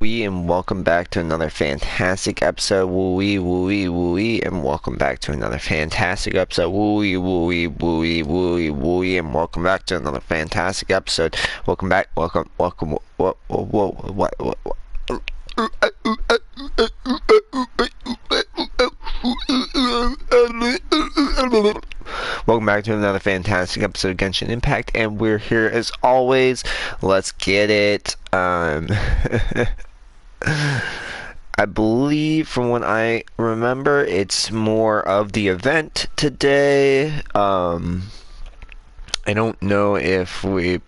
and welcome back to another fantastic episode. Wooey, wooey, wooey, and welcome back to another fantastic episode. Wooey, wooey, wooey, wooey, wooey, and welcome back to another fantastic episode. Welcome back, welcome. What? Welcome back to another fantastic episode of Genshin Impact, and we're here as always. Let's get it. I believe, from what I remember, it's more of the event today. I don't know if we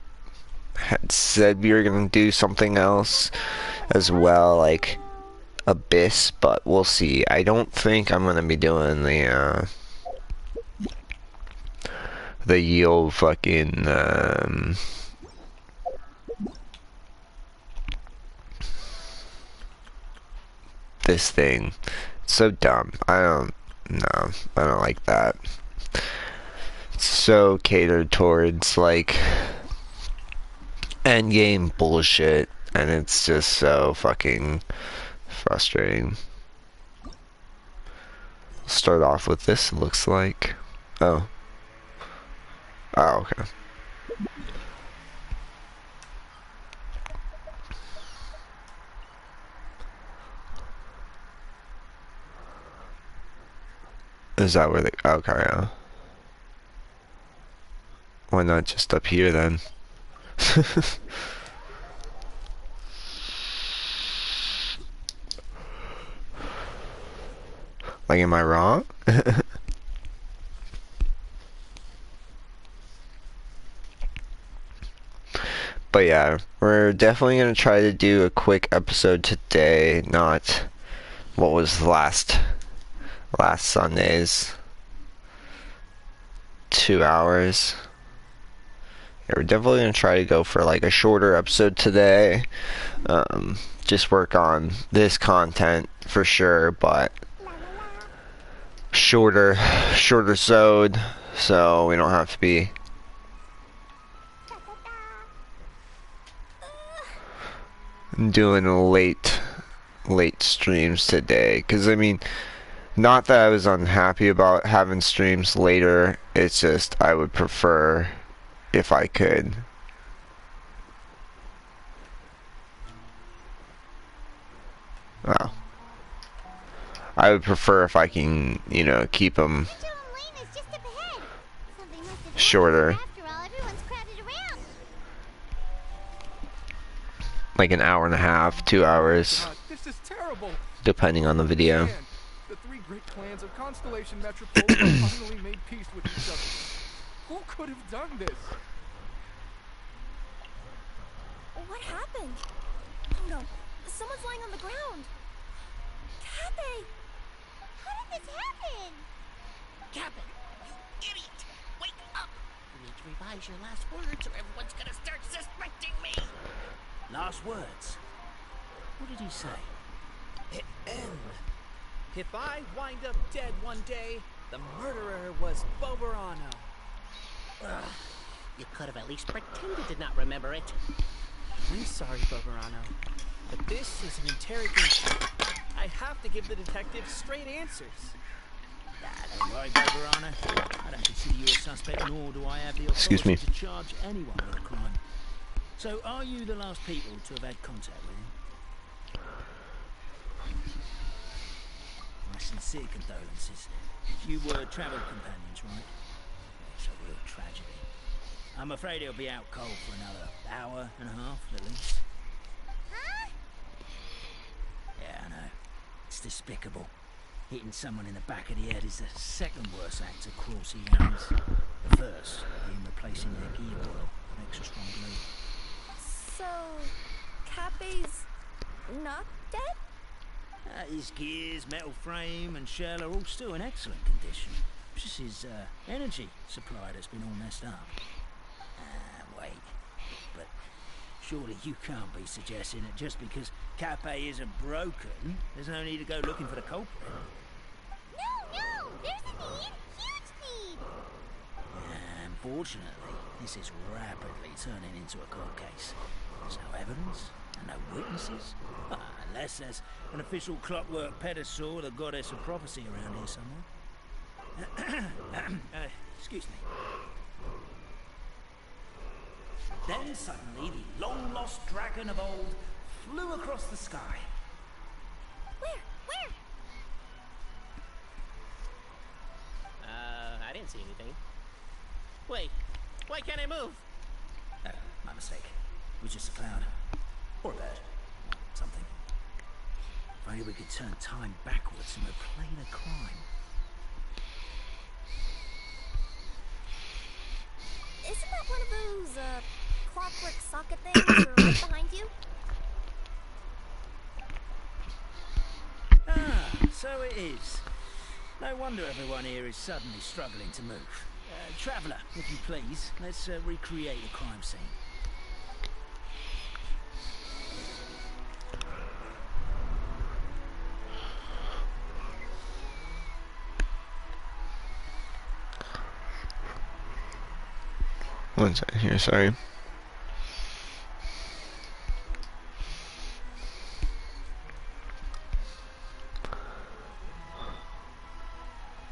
had said we were gonna do something else as well, like Abyss, but we'll see. I don't think I'm gonna be doing the yield fucking this thing. It's so dumb. I don't like that. It's so catered towards like end game bullshit, and it's just so fucking frustrating. Start off with this, it looks like. Oh, okay. Is that where they... Okay, yeah. Why not just up here then? Like, am I wrong? But yeah, we're definitely gonna try to do a quick episode today, not what was last Sunday's 2 hours. Yeah, we're definitely gonna try to go for like a shorter episode today. Just work on this content for sure, but shorter sewed, so we don't have to be doing late streams today, because I mean, not that I was unhappy about having streams later, it's just I would prefer if I could I would prefer if I can, you know, keep them shorter, like an hour and a half, 2 hours, This is terrible. depending on the video. Man, the three great clans of Constellation Metropole have finally made peace with each other. Who could have done this? What happened? Oh no, someone's lying on the ground. Cappy! How did this happen? Captain, you idiot! Wake up! You need to revise your last words or everyone's gonna start suspecting me! Last words? What did he say? If I wind up dead one day, the murderer was Boberano. You could have at least pretended to not remember it. I'm sorry, Boberano, but this is an interrogation. I have to give the detective straight answers. Don't worry, Boberano. I don't consider you a suspect, nor do I have the authority to charge anyone with a crime. So, are you the last people to have had contact with him? My sincere condolences. You were travel companions, right? It's a real tragedy. I'm afraid he'll be out cold for another hour and a half, at least. Huh? Yeah, I know. It's despicable. Hitting someone in the back of the head is the second worst act of cruelty he has. The first being replacing their gear oil with extra strong glue. So, Cappy's not dead? His gears, metal frame and shell are all still in excellent condition. It's just his energy supply that's been all messed up. Wait. But surely you can't be suggesting that just because Cappy isn't broken, there's no need to go looking for the culprit. No, there's a need. Huge need. Unfortunately, this is rapidly turning into a cold case. There's no evidence, and No witnesses? Unless there's an official clockwork pedestal, the goddess of prophecy around here somewhere. Excuse me. Then suddenly the long-lost dragon of old flew across the sky. Where? I didn't see anything. Wait, why can't I move? My mistake. It was just a cloud. Or a bird. Something. If only we could turn time backwards and replay the crime. Isn't that one of those, clockwork socket things right behind you? So it is. No wonder everyone here is suddenly struggling to move. Traveller, if you please, let's recreate a crime scene. One second here, sorry.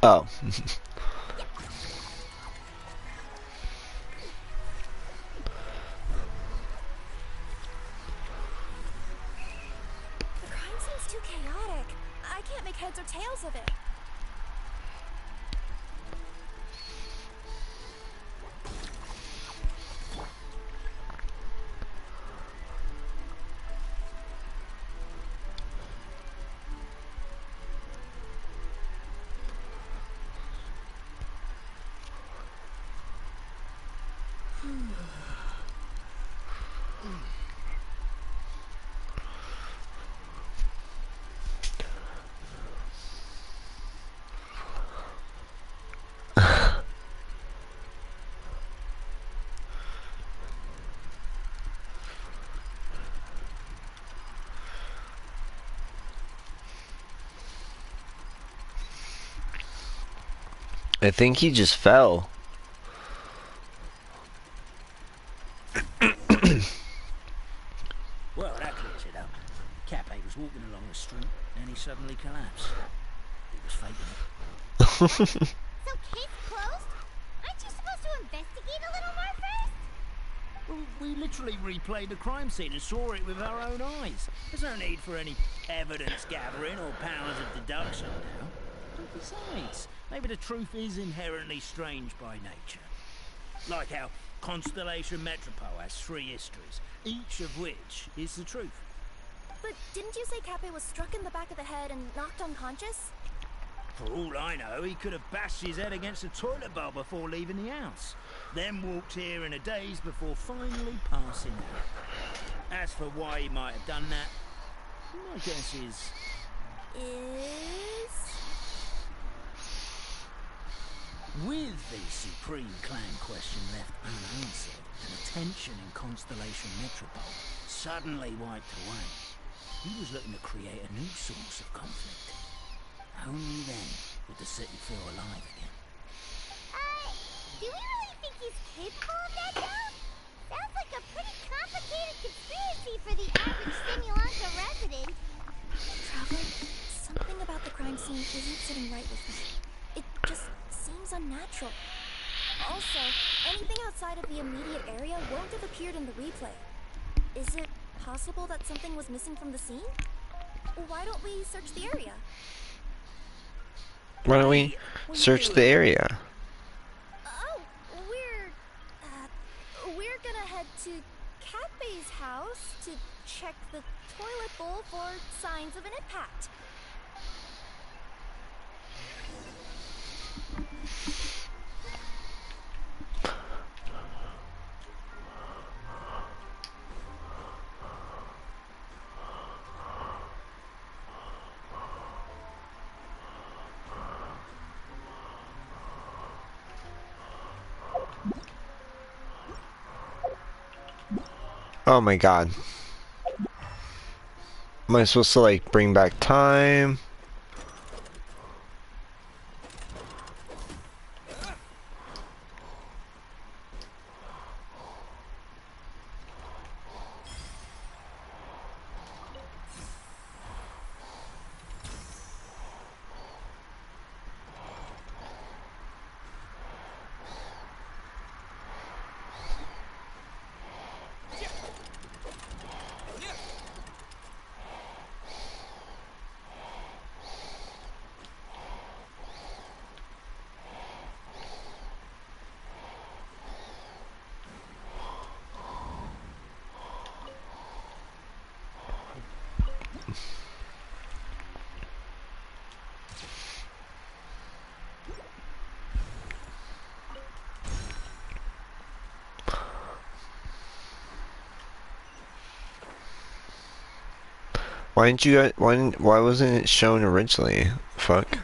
Oh. The crime seems too chaotic. I can't make heads or tails of it. I think he just fell. Well, that clears it up. Cape was walking along the street, and he suddenly collapsed. He was faking it. So case closed? Aren't you supposed to investigate a little more first? Well, we literally replayed the crime scene and saw it with our own eyes. There's no need for any evidence gathering or powers of deduction now. And besides, maybe the truth is inherently strange by nature. Like how Constellation Metropole has 3 histories, each of which is the truth. But didn't you say Cape was struck in the back of the head and knocked unconscious? For all I know, he could have bashed his head against a toilet bowl before leaving the house. Then walked here in a daze before finally passing out. As for why he might have done that, my guess is... With the Supreme Clan question left unanswered, and the tension in Constellation Metropole suddenly wiped away, he was looking to create a new source of conflict. Only then would the city feel alive again. Do we really think he's capable of that now? Sounds like a pretty complicated conspiracy for the average Simulanka resident. Traveler, something about the crime scene isn't sitting right with me. It just seems unnatural. Also, anything outside of the immediate area won't have appeared in the replay. Is it possible that something was missing from the scene? Why don't we search the area? Why don't we search the area? Oh, we're gonna head to Cape's house to check the toilet bowl for signs of an impact. Oh my god. Am I supposed to like bring back time? Why didn't you? Why wasn't it shown originally? Fuck.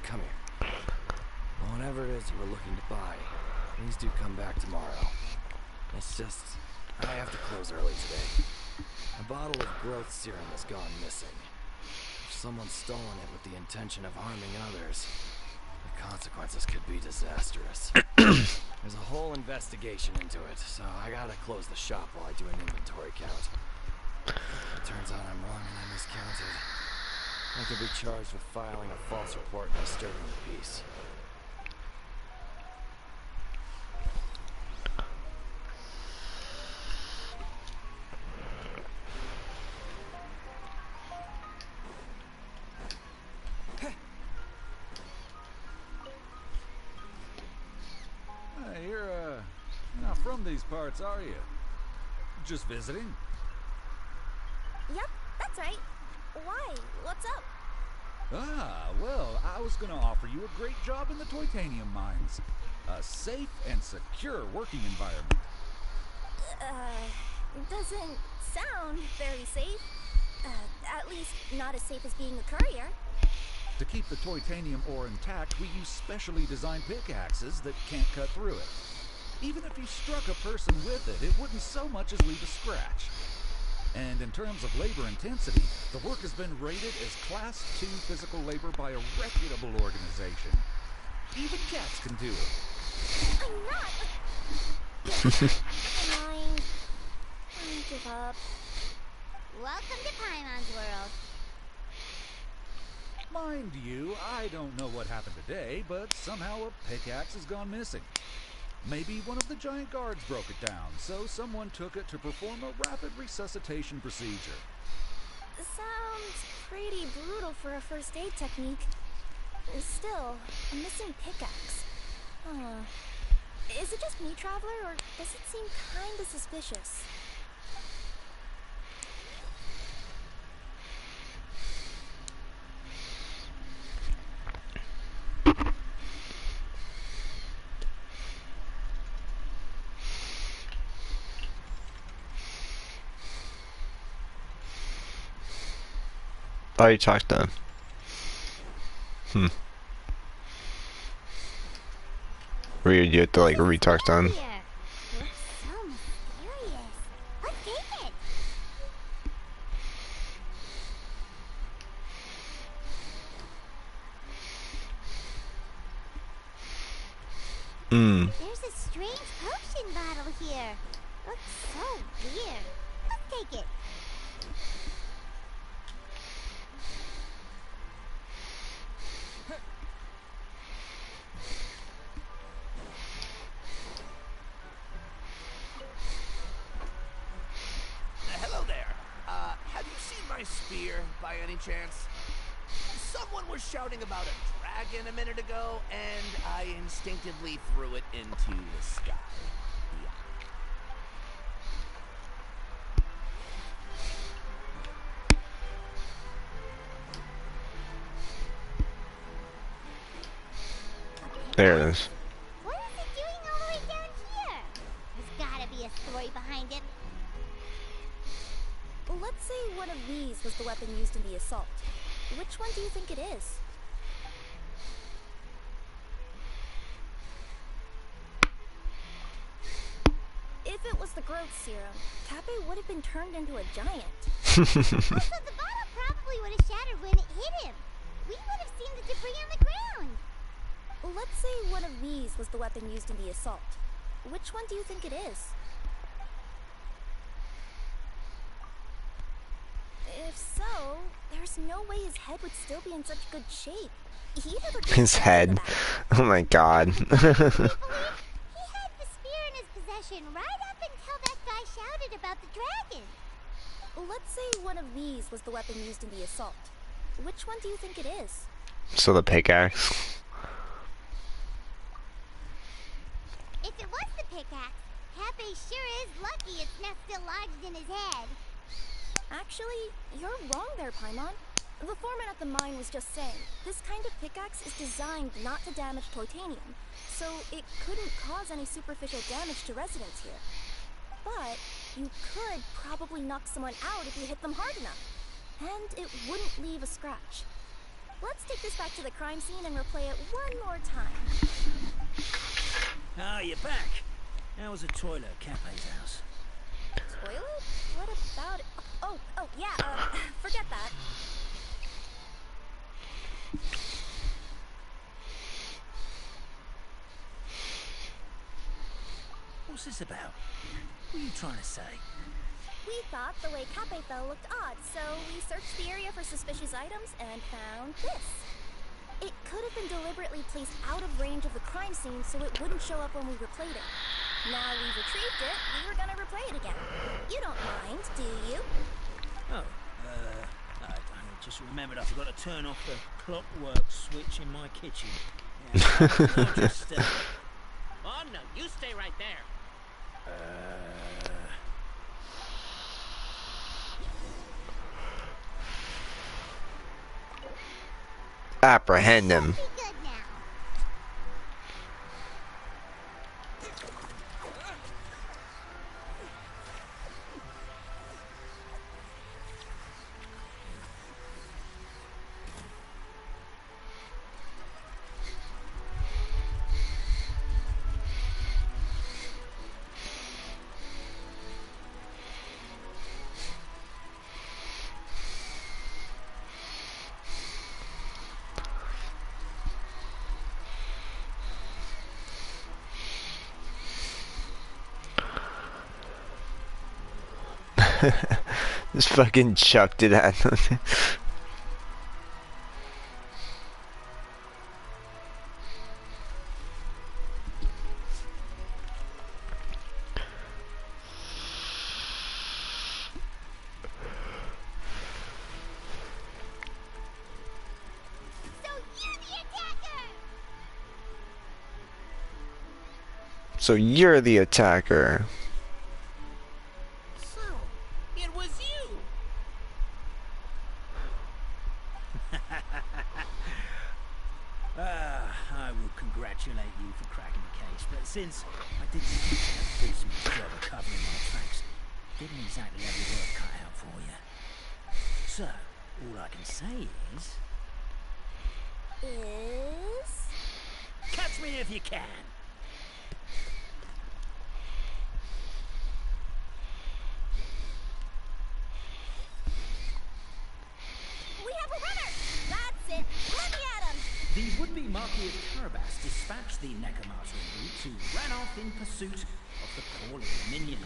Come here. Whatever it is you were looking to buy, please do come back tomorrow. It's just, I have to close early today. A bottle of growth serum has gone missing. If someone's stolen it with the intention of harming others, the consequences could be disastrous. There's a whole investigation into it, so I gotta close the shop while I do an inventory count. It turns out I'm wrong and I miscounted. I could be charged with filing a false report and disturbing the peace. You're not from these parts, are you? Just visiting? Yep, that's right. Why? What's up? Ah, well, I was gonna offer you a great job in the titanium mines. A safe and secure working environment. Doesn't sound very safe. At least not as safe as being a courier. To keep the titanium ore intact, we use specially designed pickaxes that can't cut through it. Even if you struck a person with it, it wouldn't so much as leave a scratch. And in terms of labor intensity, the work has been rated as Class 2 physical labor by a reputable organization. Even cats can do it. I'm not. Never mind. I give up. Welcome to Paimon's world. Mind you, I don't know what happened today, but somehow a pickaxe has gone missing. Maybe one of the giant guards broke it down, so someone took it to perform a rapid resuscitation procedure. Sounds pretty brutal for a first aid technique. Still, a missing pickaxe. Is it just me, Traveler, or does it seem kinda suspicious? Oh, you talked to him. Weird, you have to like re-talk to him. Here. Looks so mysterious. Let's take it. There's a strange potion bottle here. Looks so weird. Let's take it. Hello there. Have you seen my spear by any chance? Someone was shouting about a dragon a minute ago, and I instinctively threw it into the sky. Yeah. There it is. What is it doing all the way down here? There's gotta be a story behind it. Let's say one of these was the weapon used in the assault. Which one do you think it is? If it was the growth serum, Kappe would have been turned into a giant. Also, the bottle probably would have shattered when it hit him. We would have seen the debris on the ground. Let's say one of these was the weapon used in the assault. Which one do you think it is? If so, there's no way his head would still be in such good shape. He'd have a His head. Oh my god. He had the spear in his possession right up until that guy shouted about the dragon. Let's say one of these was the weapon used in the assault. Which one do you think it is? So the pickaxe. If it was the pickaxe, Kappe sure is lucky it's not still lodged in his head. Actually, you're wrong there, Paimon. The foreman at the mine was just saying, this kind of pickaxe pickaxe is designed not to damage titanium, so it couldn't cause any superficial damage to residents here. But you could probably knock someone out if you hit them hard enough, and it wouldn't leave a scratch. Let's take this back to the crime scene and replay it one more time. Ah, you're back. How was the toilet at Cape's house? Toilet? What about it? Oh, yeah, forget that. What's this about? What are you trying to say? We thought the way Cape fell looked odd, so we searched the area for suspicious items and found this. It could have been deliberately placed out of range of the crime scene so it wouldn't show up when we replayed it. Now we've retrieved it, we were gonna replay it again. You don't mind, do you? Oh, I just remembered I forgot to turn off the clockwork switch in my kitchen. Yeah, I'll just, Oh no, you stay right there. Apprehend him. Be good now. Just fucking chucked it at him. So you're the attacker. So you're the attacker. So, it was you. I will congratulate you for cracking the case, but since I did such a decent job of covering my tracks, didn't exactly have your work cut out for you. So, all I can say is... catch me if you can! We have a runner! That's it! Let me at him! The would-be Marquis of Carabas dispatched the Necromancer in Boots, who ran off in pursuit of the poor little minion.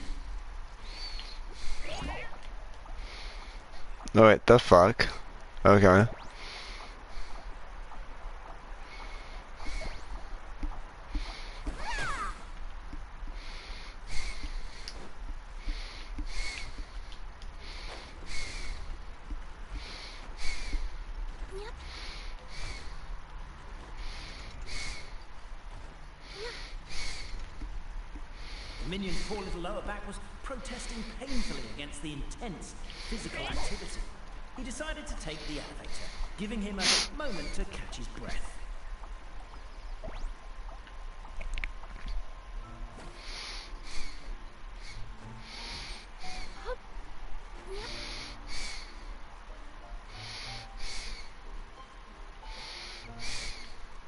Oh wait, the fuck? Okay. Yep. The minion's poor little lower back was protesting painfully against the intense physical activity. He decided to take the elevator, giving him a moment to catch his breath.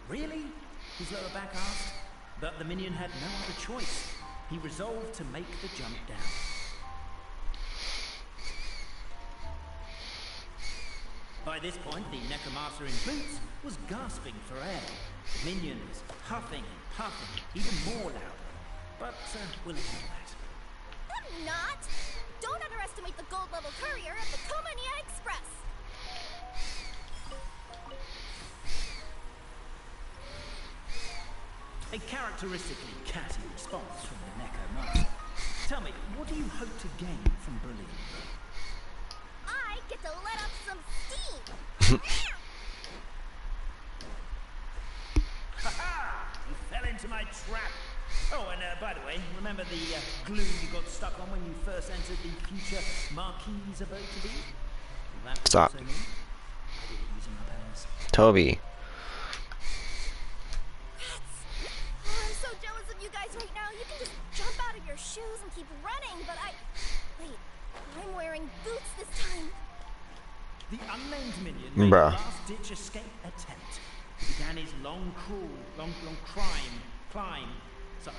Really? His lower back asked. But the minion had no other choice. He resolved to make the jump down. By this point, the Necromancer in Boots was gasping for air. The minion was huffing and puffing, even more loudly. But we'll ignore that. I'm not! Don't underestimate the gold-level courier of the Komania Express! A characteristically catty response from the Necromancer. Tell me, what do you hope to gain from bullying me? I get to let off some steam! Ha-ha! You fell into my trap. Oh, and by the way, remember the glue you got stuck on when you first entered the future Marquis abode to be? Well, that was Stop. also me. I did it using my powers. Toby. and keep running, but I... Wait, I'm wearing boots this time. The unnamed minion made a Bruh. last-ditch escape attempt. He began his long climb, sorry,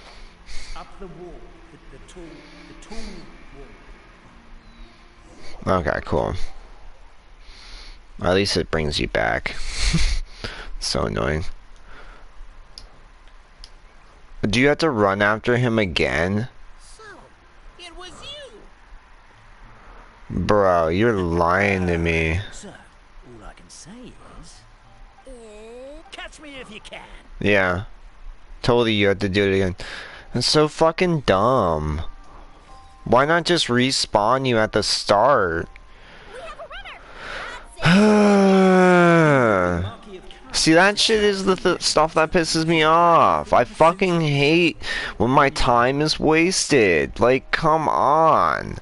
up the wall, the tall wall. Okay, cool. At least it brings you back. So annoying. Do you have to run after him again? So, it was you! Bro, you're lying to me. So, all I can say is, catch me if you can. Yeah. Totally you have to do it again. It's so fucking dumb. Why not just respawn you at the start? We have a runner! That's it! See, that shit is the stuff that pisses me off. I fucking hate when my time is wasted. Like, come on.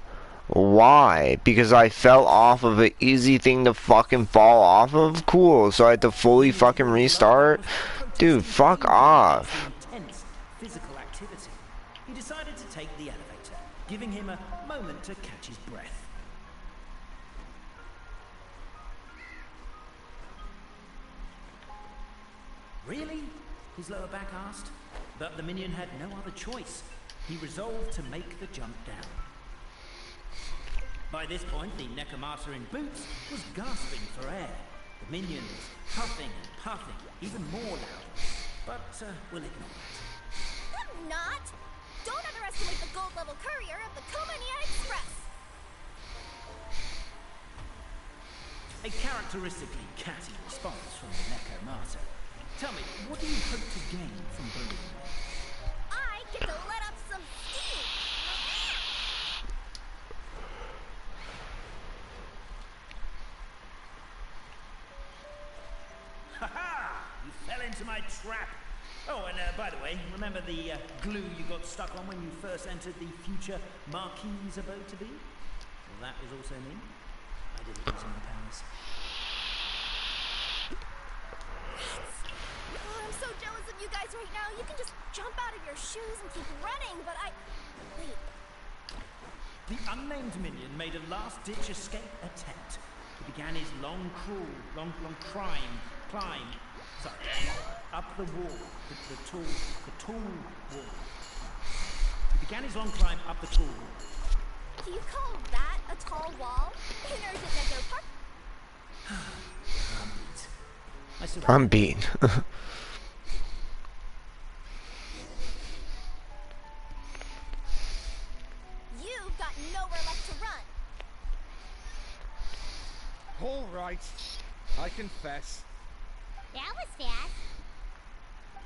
Why? Because I fell off of an easy thing to fucking fall off of? Cool, so I had to fully fucking restart? Dude, fuck off. Intense physical activity. He decided to take the elevator, giving him a moment to catch his breath. Really? His lower back asked. But the minion had no other choice. He resolved to make the jump down. By this point, the Necromancer in boots was gasping for air. The minion was puffing and puffing, even more loudly. But we'll ignore it. I'm not! Don't underestimate the gold-level courier of the Komania Express! A characteristically catty response from the Necromancer. Tell me, what do you hope to gain from believing me? I get to let up some steam! Ha-ha! You fell into my trap. Oh, and by the way, remember the glue you got stuck on when you first entered the future Marquis's abode to be? Well, that was also me. I didn't use my powers. Oh, I'm so jealous of you guys right now. You can just jump out of your shoes and keep running, but I... Wait. The unnamed minion made a last-ditch escape attempt. He began his long climb, up the wall, the tall wall. He began his long climb up the tall wall. Do you call that a tall wall? In Urgent Necro Park? I'm beaten. You've got nowhere left to run. All right, I confess. That was fast.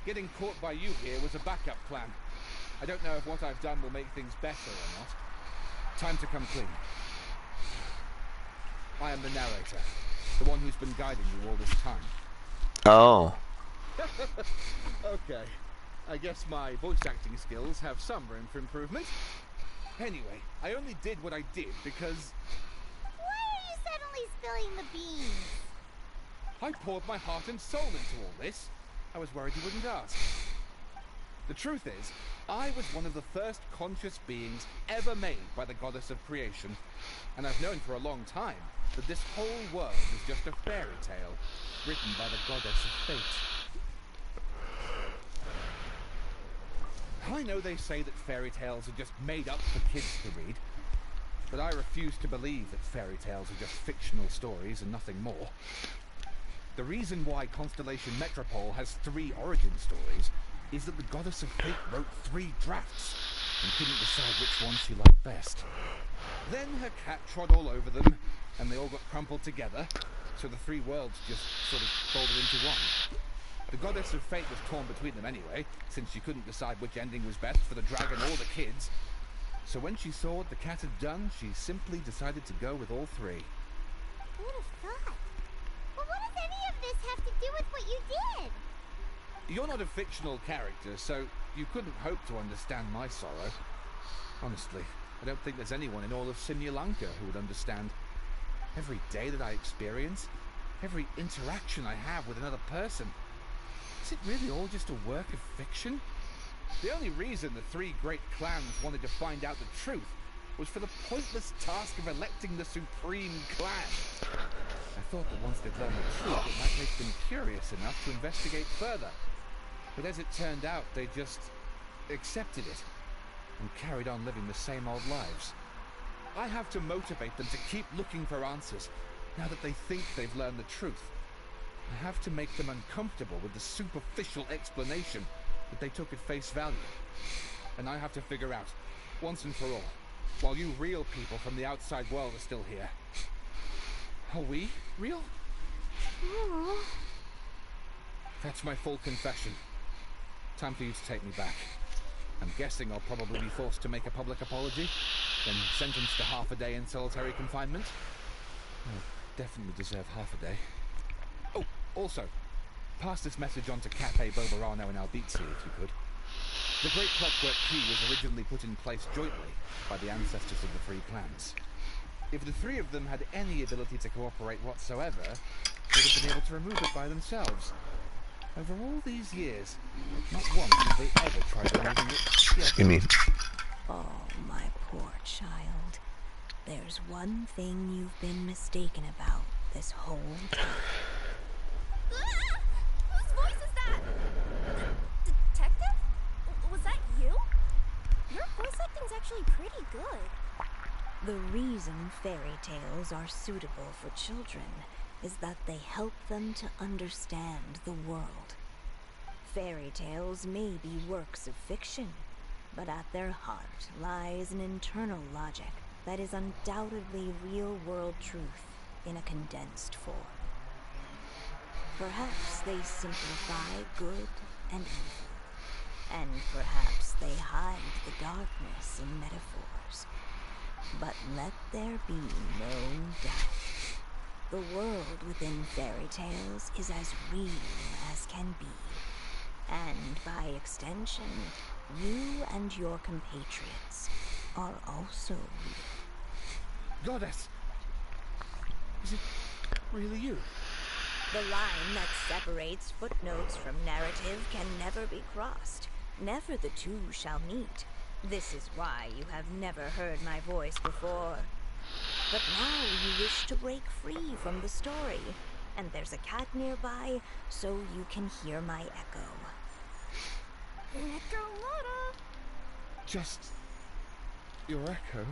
Getting caught by you here was a backup plan. I don't know if what I've done will make things better or not. Time to come clean. I am the narrator, the one who's been guiding you all this time. Oh. Okay, I guess my voice acting skills have some room for improvement. Anyway, I only did what I did because Why are you suddenly spilling the beans? I poured my heart and soul into all this. I was worried you wouldn't ask. The truth is, I was one of the first conscious beings ever made by the goddess of creation, and I've known for a long time that this whole world is just a fairy tale written by the goddess of fate. I know they say that fairy tales are just made up for kids to read, but I refuse to believe that fairy tales are just fictional stories and nothing more. The reason why Constellation Metropole has 3 origin stories is that the goddess of fate wrote 3 drafts and couldn't decide which one she liked best. Then her cat trod all over them, and they all got crumpled together, so the 3 worlds just sort of folded into one. The goddess of fate was torn between them anyway, since she couldn't decide which ending was best for the dragon or the kids. So when she saw what the cat had done, she simply decided to go with all 3. Who would have thought? But what does any of this have to do with what you did? You're not a fictional character, so you couldn't hope to understand my sorrow. Honestly, I don't think there's anyone in all of Simulanka who would understand. Every day that I experience, every interaction I have with another person, is it really all just a work of fiction? The only reason the three great clans wanted to find out the truth was for the pointless task of electing the supreme clan. I thought that once they'd learned the truth, it might make them curious enough to investigate further. But as it turned out, they just accepted it and carried on living the same old lives. I have to motivate them to keep looking for answers now that they think they've learned the truth. I have to make them uncomfortable with the superficial explanation that they took at face value. And I have to figure out, once and for all, while you real people from the outside world are still here, are we real? Aww. That's my full confession. Time for you to take me back. I'm guessing I'll probably be forced to make a public apology, then sentenced to half a day in solitary confinement. I'll definitely deserve half a day. Oh, also, pass this message on to Cafe Boberano and Albizzi if you could. The Great Clockwork Key was originally put in place jointly by the ancestors of the three clans. If the three of them had any ability to cooperate whatsoever, they'd have been able to remove it by themselves. Over all these years, not once have they ever tried removing it together. You mean? Oh, my poor child. There's one thing you've been mistaken about this whole time. Ah! Whose voice is that? Detective? Was that you? Your voice acting's actually pretty good. The reason fairy tales are suitable for children is that they help them to understand the world. Fairy tales may be works of fiction, but at their heart lies an internal logic that is undoubtedly real-world truth in a condensed form. Perhaps they simplify good and evil, and perhaps they hide the darkness in metaphors. But let there be no doubt. The world within fairy tales is as real as can be. And by extension, you and your compatriots are also real. Goddess! Is it really you? The line that separates footnotes from narrative can never be crossed. Never the two shall meet. This is why you have never heard my voice before. But now you wish to break free from the story, and there's a cat nearby, so you can hear my echo. Echo Lotta! Just your echo?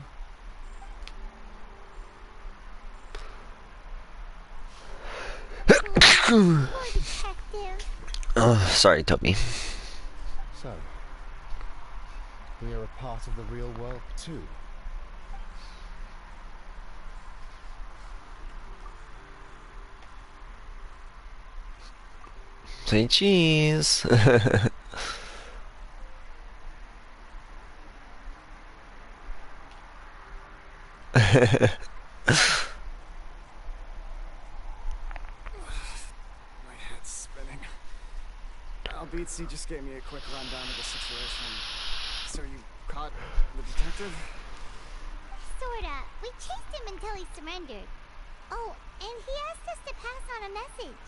Poor detective. Oh, sorry, Toby. So, we are a part of the real world too. Say cheese. My head's spinning. Albizzi just gave me a quick rundown of the situation. So you caught the detective? Sorta. We chased him until he surrendered. Oh, and he asked us to pass on a message.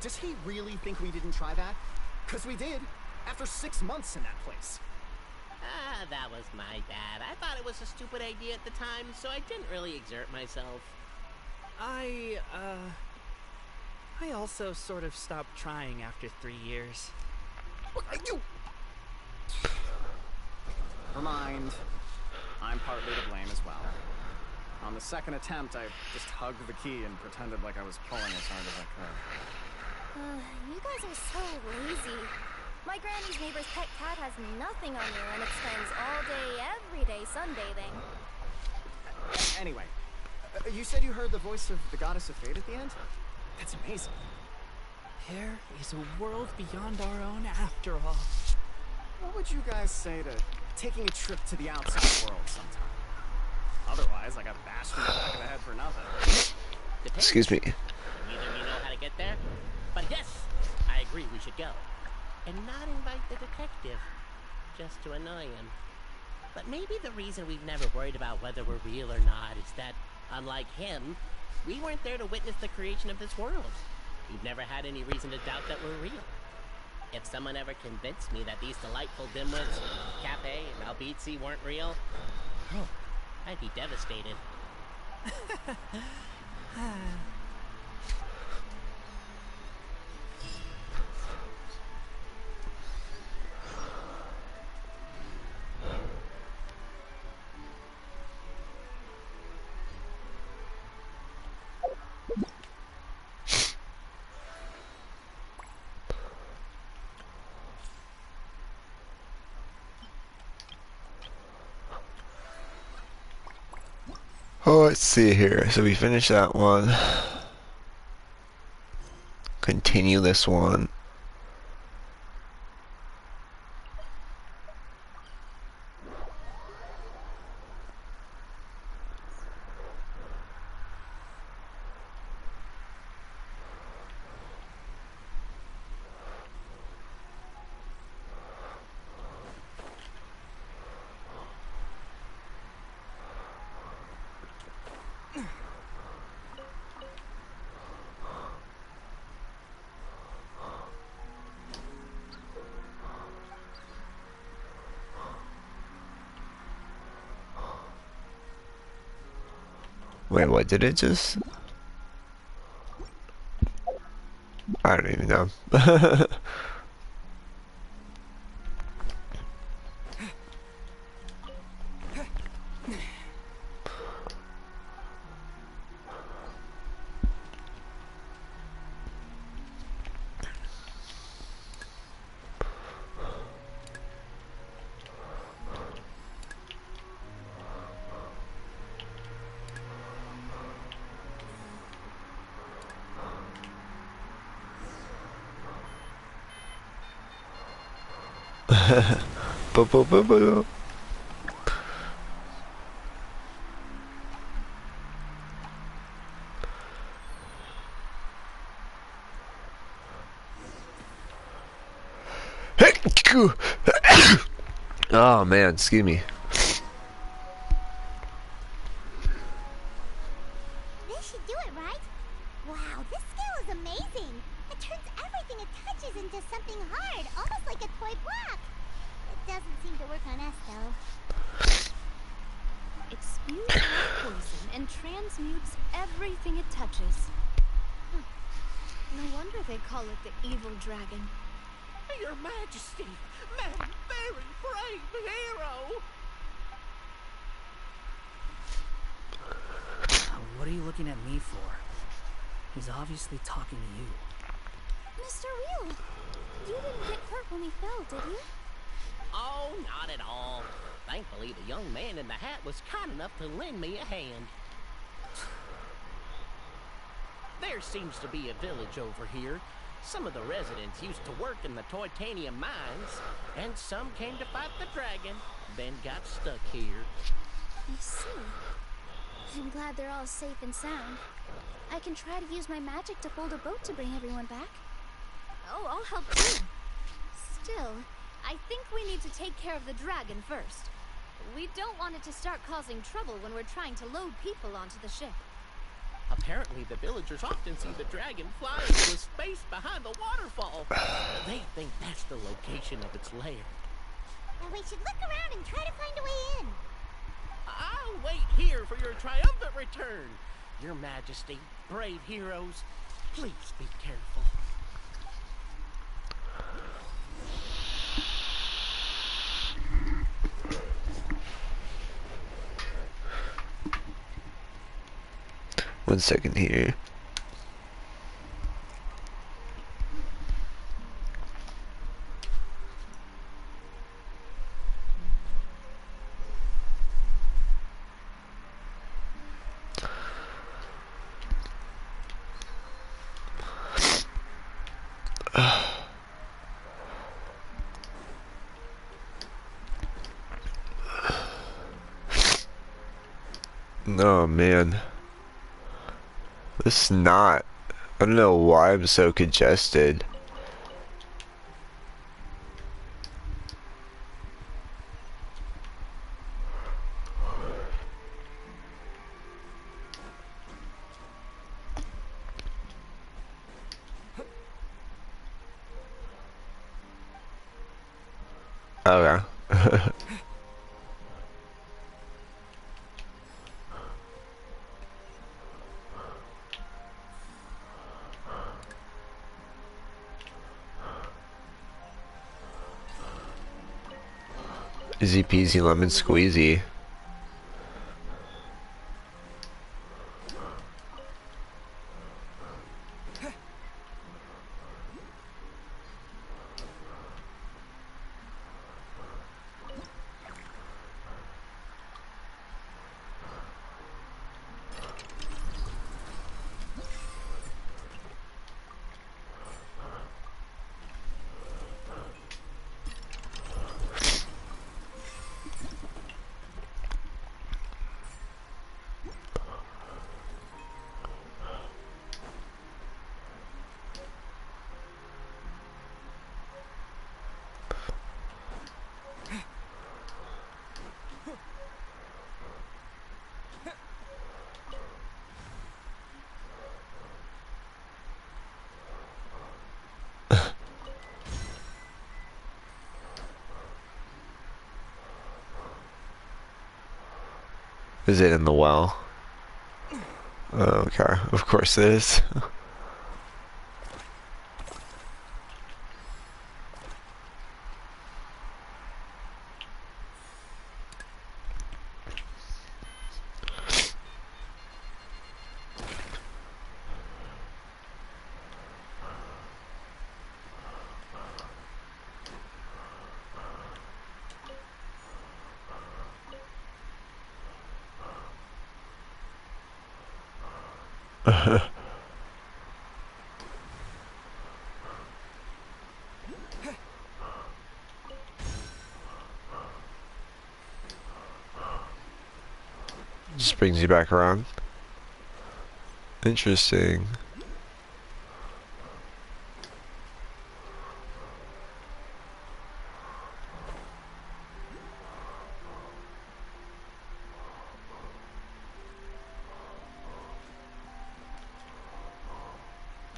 Does he really think we didn't try that? 'Cause we did, after 6 months in that place. Ah, that was my bad. I thought it was a stupid idea at the time, so I didn't really exert myself. I also sort of stopped trying after 3 years. Never mind. I'm partly to blame as well. On the second attempt, I just hugged the key and pretended like I was pulling as hard as I could. You guys are so lazy. My granny's neighbor's pet cat has nothing on you and it spends all day, every day sunbathing. Anyway, you said you heard the voice of the goddess of fate at the end? That's amazing. There is a world beyond our own after all. What would you guys say to taking a trip to the outside world sometime? Otherwise, I got bashed in the back of the head for nothing. Depends. Excuse me. Neither you know how to get there, but yes, I agree we should go. And not invite the detective, just to annoy him. But maybe the reason we've never worried about whether we're real or not is that Unlike him, we weren't there to witness the creation of this world. We've never had any reason to doubt that we're real. If someone ever convinced me that these delightful dimwits, Cafe and Albizzi weren't real, oh, I'd be devastated. Oh, let's see here. So we finished that one. Continue this one. Wait, what did it just? I don't even know. Bo-bo-bo-bo. Oh man, excuse me. This should do it, right? Wow, this scale is amazing. It turns everything it touches into something hard, almost like a toy block. It doesn't seem to work on us, though. It spews out poison and transmutes everything it touches. No wonder they call it the evil dragon. Your Majesty, Madam Very Brave Hero! What are you looking at me for? He's obviously talking to you. Mr. Real, you didn't get hurt when we fell, did you? Oh, not at all. Thankfully, the young man in the hat was kind enough to lend me a hand. There seems to be a village over here. Some of the residents used to work in the titanium mines, and some came to fight the dragon, then got stuck here. I see. I'm glad they're all safe and sound. I can try to use my magic to hold a boat to bring everyone back. Oh, I'll help too. Still, I think we need to take care of the dragon first. We don't want it to start causing trouble when we're trying to load people onto the ship. Apparently, the villagers often see the dragon fly into a space behind the waterfall. They think that's the location of its lair. And we should look around and try to find a way in. I'll wait here for your triumphant return. Your Majesty, brave heroes, please be careful. One second here. Oh man. This is not. I don't know why I'm so congested. Okay. Easy peasy lemon squeezy. Is it in the well? Okay, of course it is. Just brings you back around. Interesting.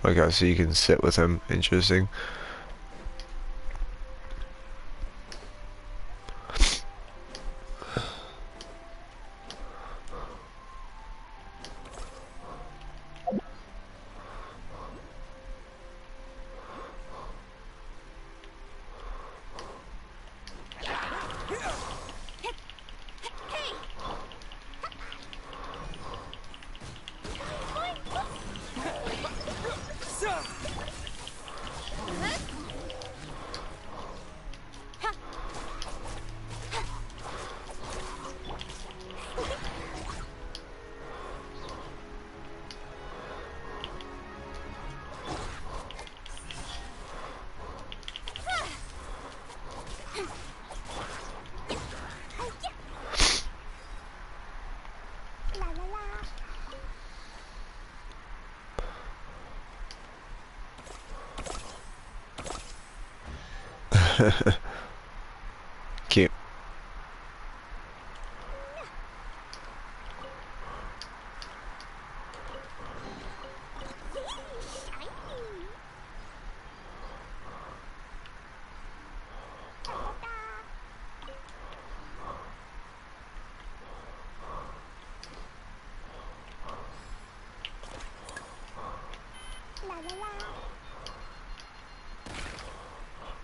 Okay, so you can sit with him. Interesting. Cute.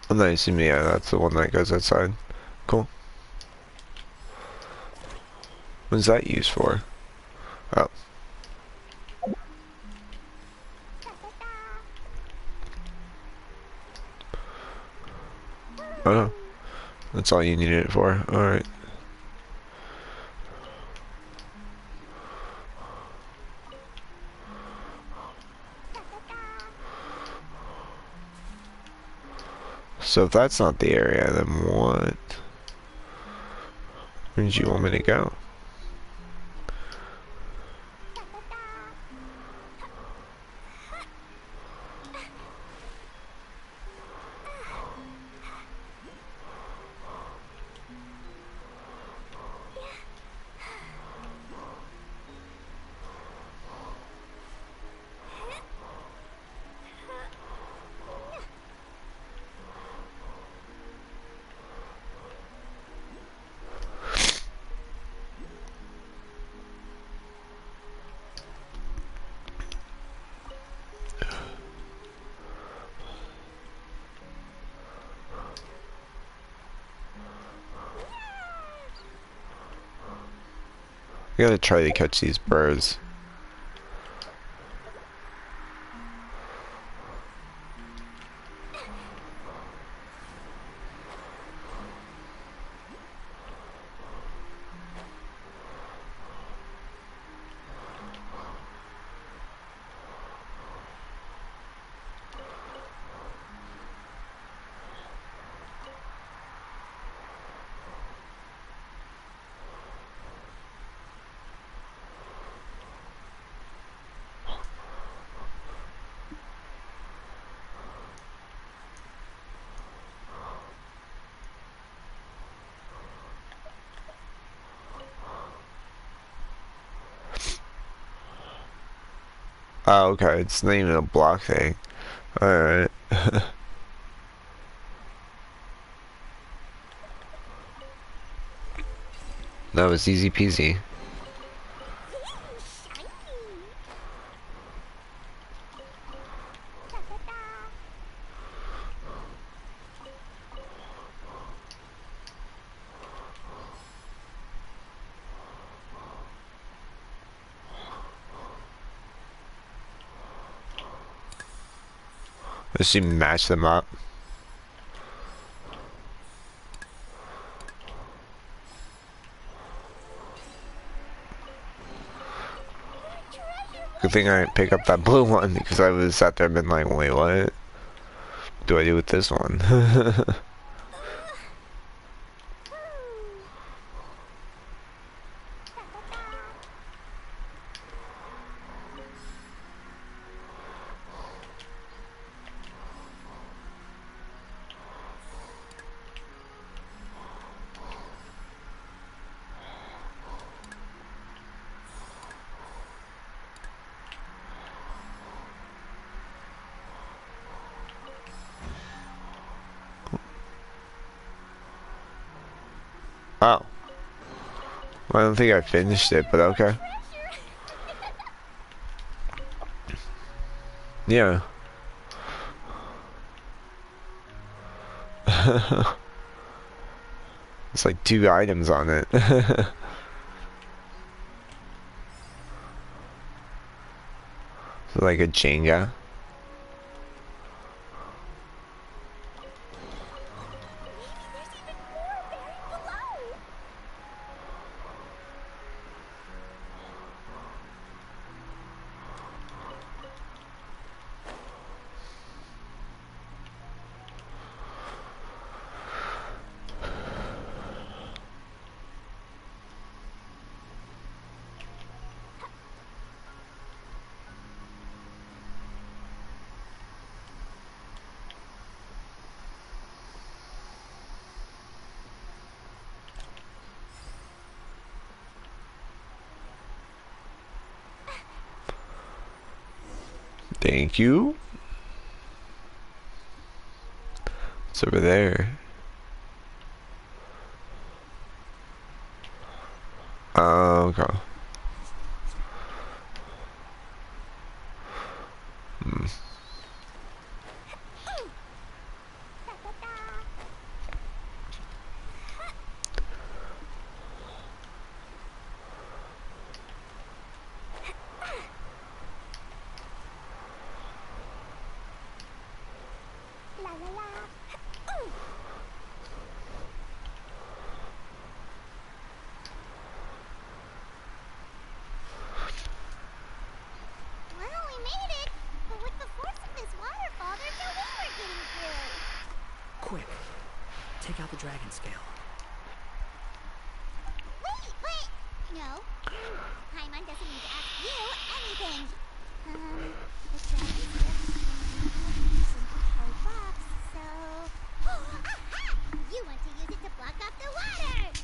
Oh, nice. Yeah, that's the one that goes outside. Cool. What's that used for? Oh. Oh. That's all you needed it for. Alright. So if that's not the area, then what? Where did you want me to go? gotta try to catch these birds. Oh, okay, it's not even a block thing. Alright. That was easy peasy. Let's see, match them up. Good thing I didn't pick up that blue one because I was sat there and been like, wait, what do I do with this one? Oh. Well, I don't think I finished it, but okay. Yeah. It's like 2 items on it. Like a Jenga. Thank you. It's over there. Okay. Hmm. Well, we made it. But with the force of this waterfall, there's no way we're getting through. Quick, take out the dragon scale. Wait! No. Paimon doesn't need to ask you anything. The dragon scale is in the toy box, so... Aha! You want to use it to block off the water!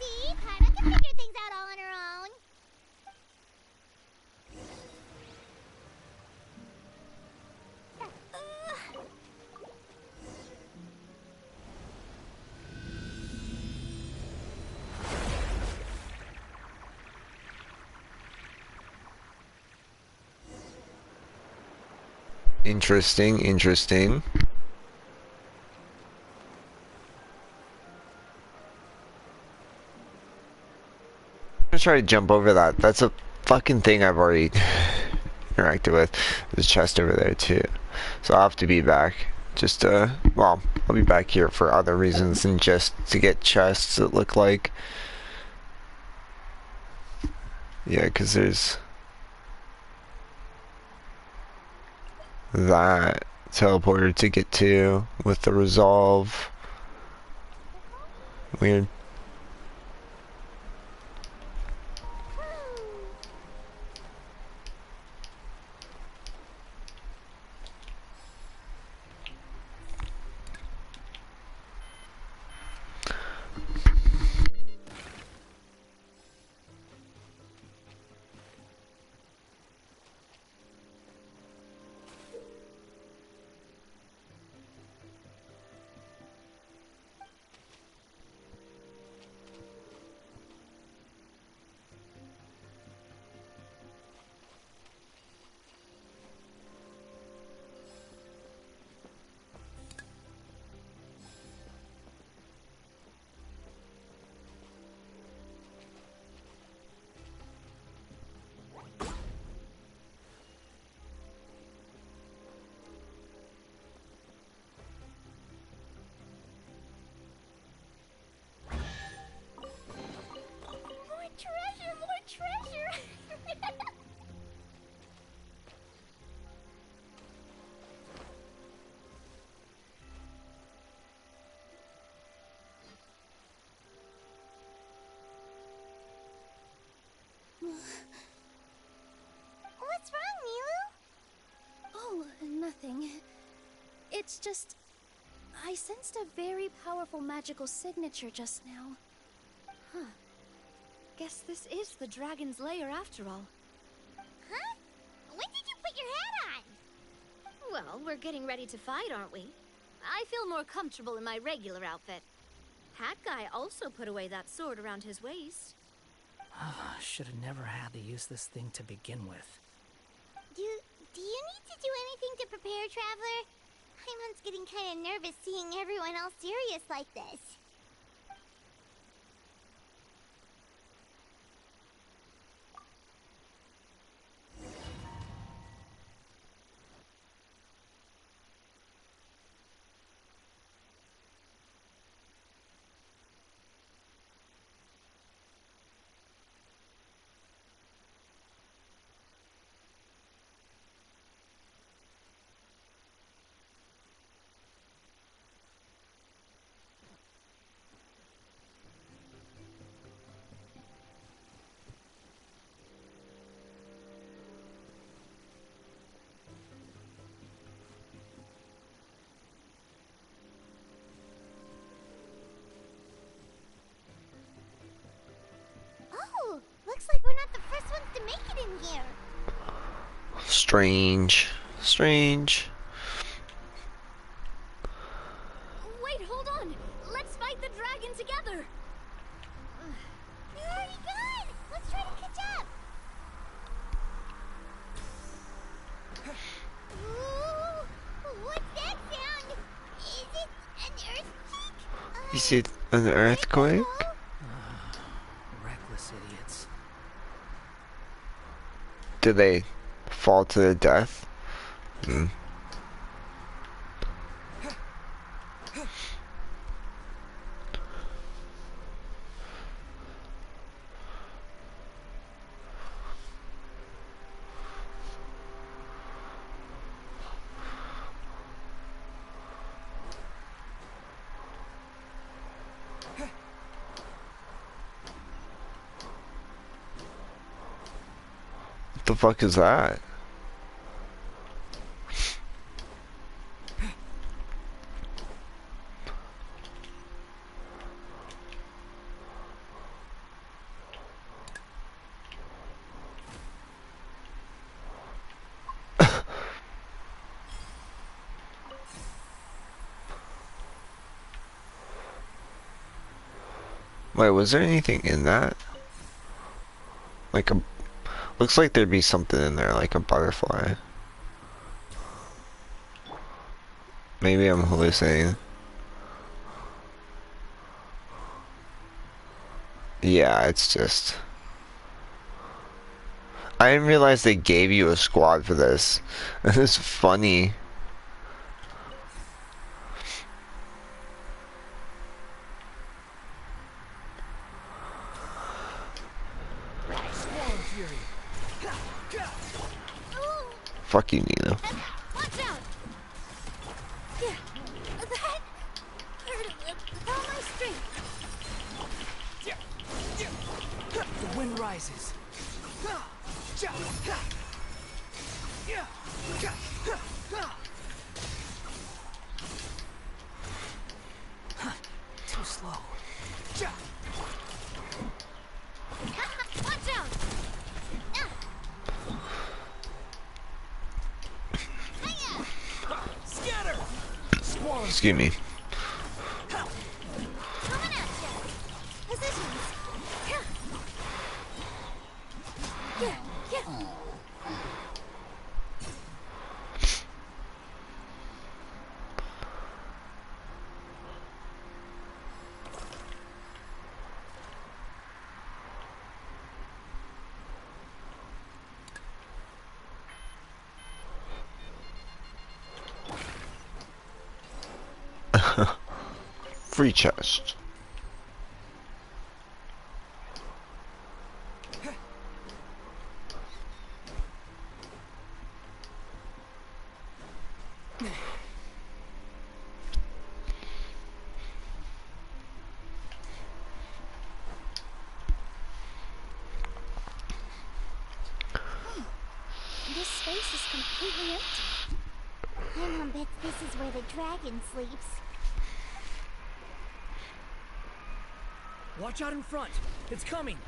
See? Paimon can figure things out all on her own. Interesting, interesting. I'm try to jump over that. That's a fucking thing I've already interacted with. There's a chest over there too. So I'll have to be back. Just well, I'll be back here for other reasons than just to get chests that look like. Yeah, because there's that teleporter to get to with the resolve. Weird. More treasure! What's wrong, Milu? Oh, nothing. It's just... I sensed a very powerful magical signature just now. Huh. Guess this is the dragon's lair after all. Huh? When did you put your hat on? Well, we're getting ready to fight, aren't we? I feel more comfortable in my regular outfit. Hat Guy also put away that sword around his waist. Should have never had to use this thing to begin with. Do you need to do anything to prepare, Traveler? Paimon's getting kind of nervous seeing everyone else serious like this. Oh, looks like we're not the first ones to make it in here. Strange. Strange. Wait, hold on! Let's fight the dragon together! They're already gone! Let's try to catch up! Ooh, what's that sound? Is it an earthquake? You see an earthquake? Reckless idiots. Do they fall to their death? Hmm. What the fuck is that? Wait, was there anything in that? Like a... Looks like there'd be something in there, like a butterfly. Maybe I'm hallucinating. Yeah, it's just... I didn't realize they gave you a squad for this. This is funny. Fuck you, Nina. Watch out! Yeah, that hurt with all my strength. The wind rises. Too slow. Watch out! Scatter! Excuse me. Coming at you. Positions. Yeah. Free chest. This space is completely empty. My mom bets this is where the dragon sleeps. Watch out in front. It's coming.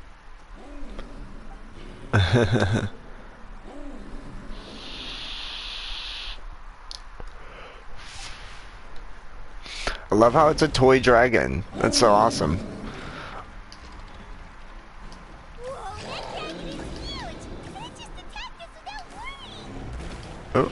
I love how it's a toy dragon. That's so awesome. Whoa, that dragon is huge! It just attacked us without warning! Oh.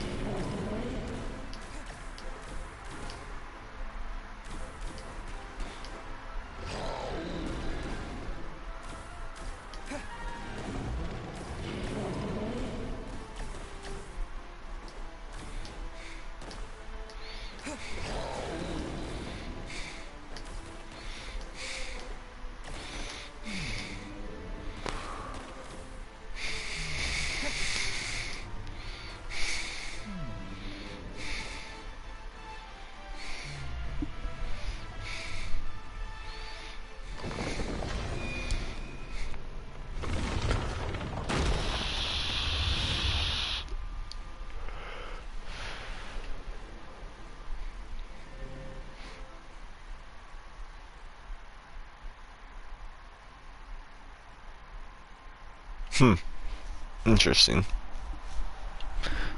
Interesting.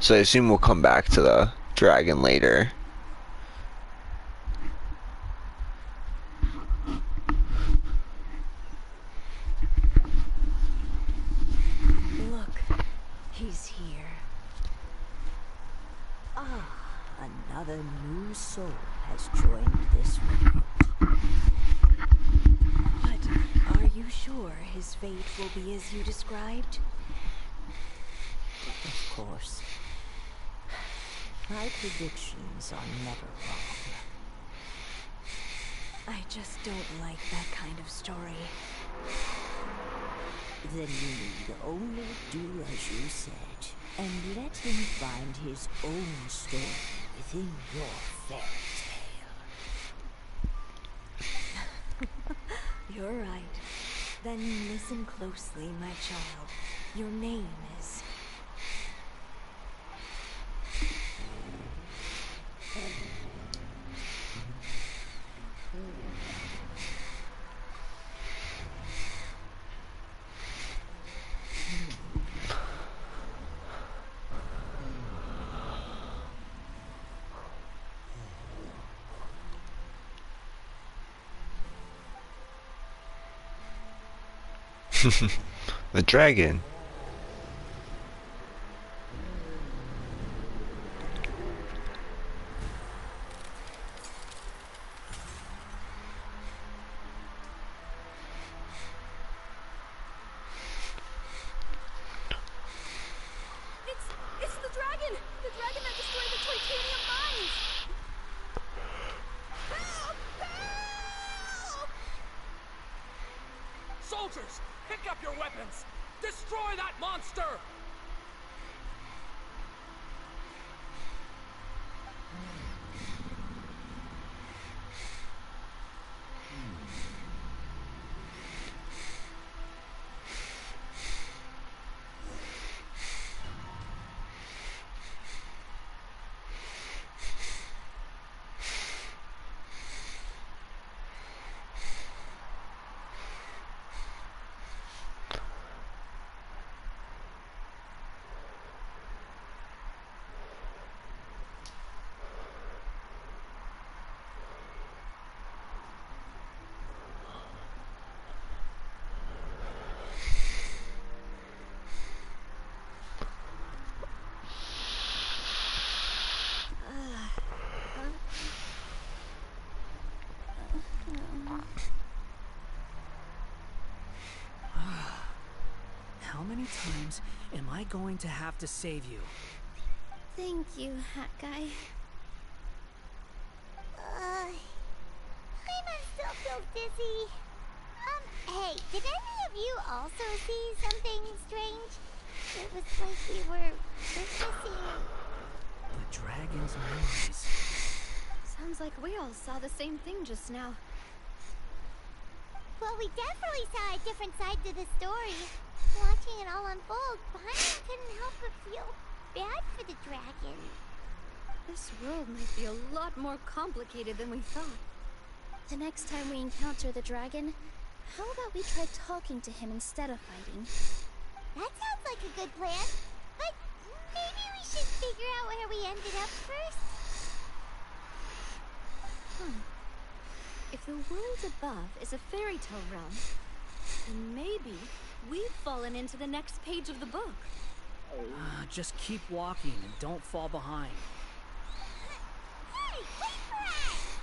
So I assume we'll come back to the dragon later. Look, he's here. Ah, another new soul has joined this world. But are you sure his fate will be as you described? Of course. My predictions are never wrong. I just don't like that kind of story. Then you need only do as you said, and let him find his own story within your fairy tale. You're right. Then listen closely, my child. Your name is... The dragon. archers! Pick up your weapons! Destroy that monster! How many times am I going to have to save you? Thank you, Hat Guy. I still feel dizzy. Hey, did any of you also see something strange? It was like we were witnessing... The dragon's memories. Sounds like we all saw the same thing just now. Well, we definitely saw a different side to the story. Watching it all unfold, Paimon couldn't help but feel bad for the dragon. This world might be a lot more complicated than we thought. The next time we encounter the dragon, how about we try talking to him instead of fighting? That sounds like a good plan. But maybe we should figure out where we ended up first. If the world above is a fairy tale realm, then maybe we've fallen into the next page of the book. Just keep walking and don't fall behind. Hey, wait for us!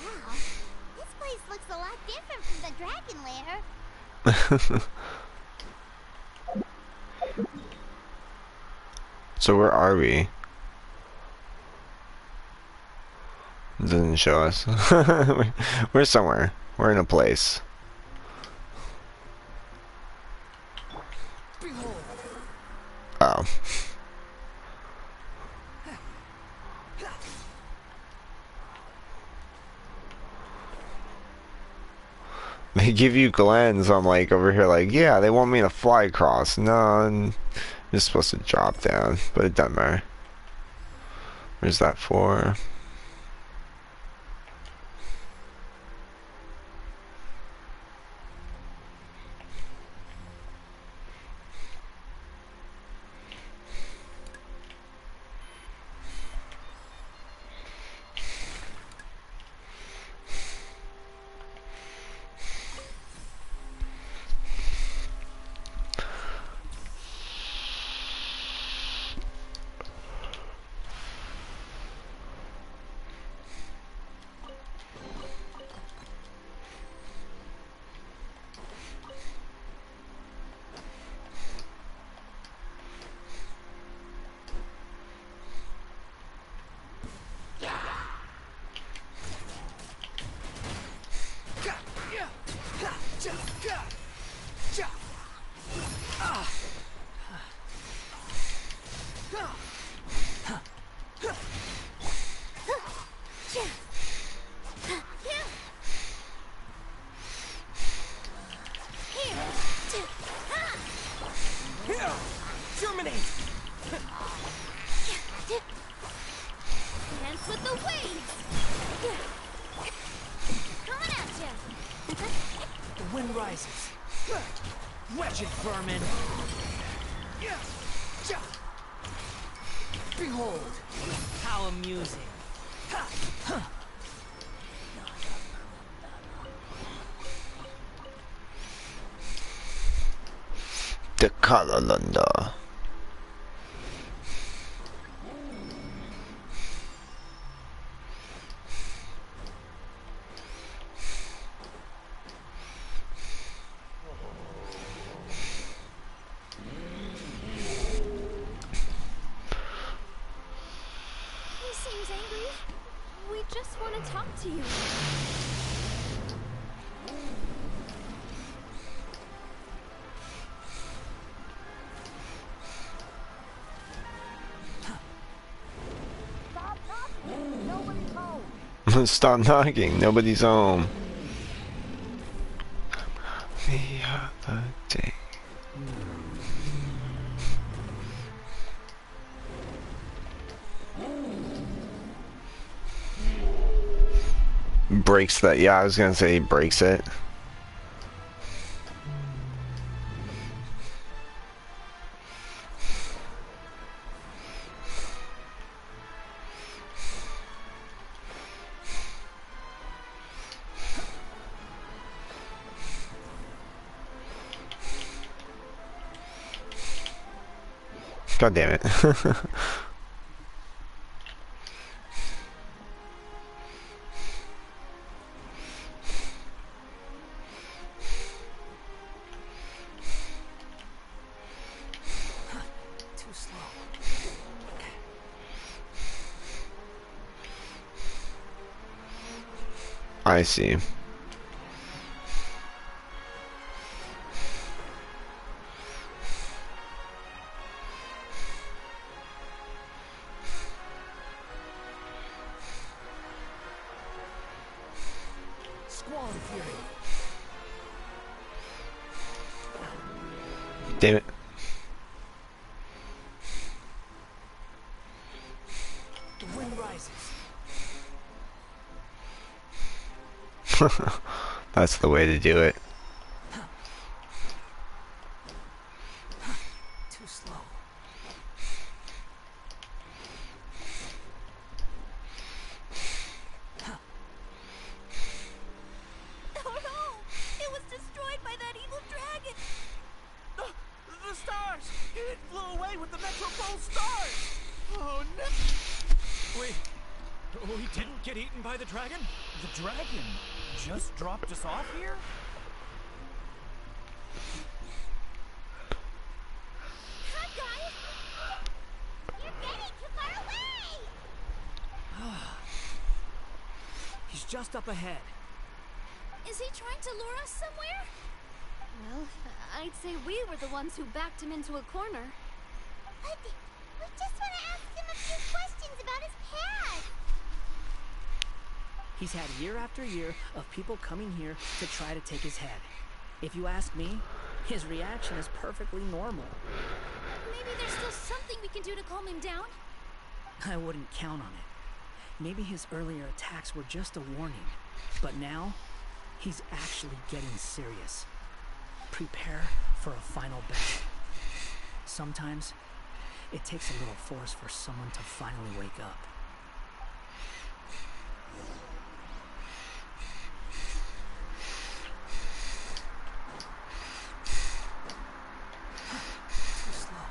Wow, this place looks a lot different from the dragon lair. So where are we? It doesn't show us. We're somewhere. We're in a place. Oh. They give you glands. I'm like over here like, yeah, they want me to fly across. No, I'm just supposed to drop down, but it doesn't matter. Where's that for? Dance with the waves! Coming at ya! The wind rises. Wretched vermin. Behold, how amusing. The calendar. to you. Stop knocking. Nobody's home. The other day. Breaks that. Yeah, I was gonna say he breaks it. God damn it. Too slow. I see. Squall Fury. Damn it. The wind rises. That's the way to do it. Too slow. Oh no! It was destroyed by that evil dragon! The stars! It flew away with the Metropole stars! Oh no! We didn't get eaten by the dragon? The dragon just dropped us off here? Hi, guys! You're getting too far away! He's just up ahead. Is he trying to lure us somewhere? Well, I'd say we were the ones who backed him into a corner. But we just want to ask him a few questions about his past. He's had year after year of people coming here to try to take his head. If you ask me, his reaction is perfectly normal. Maybe there's still something we can do to calm him down? I wouldn't count on it. Maybe his earlier attacks were just a warning, but now he's actually getting serious. Prepare for a final battle. Sometimes it takes a little force for someone to finally wake up. Too slow.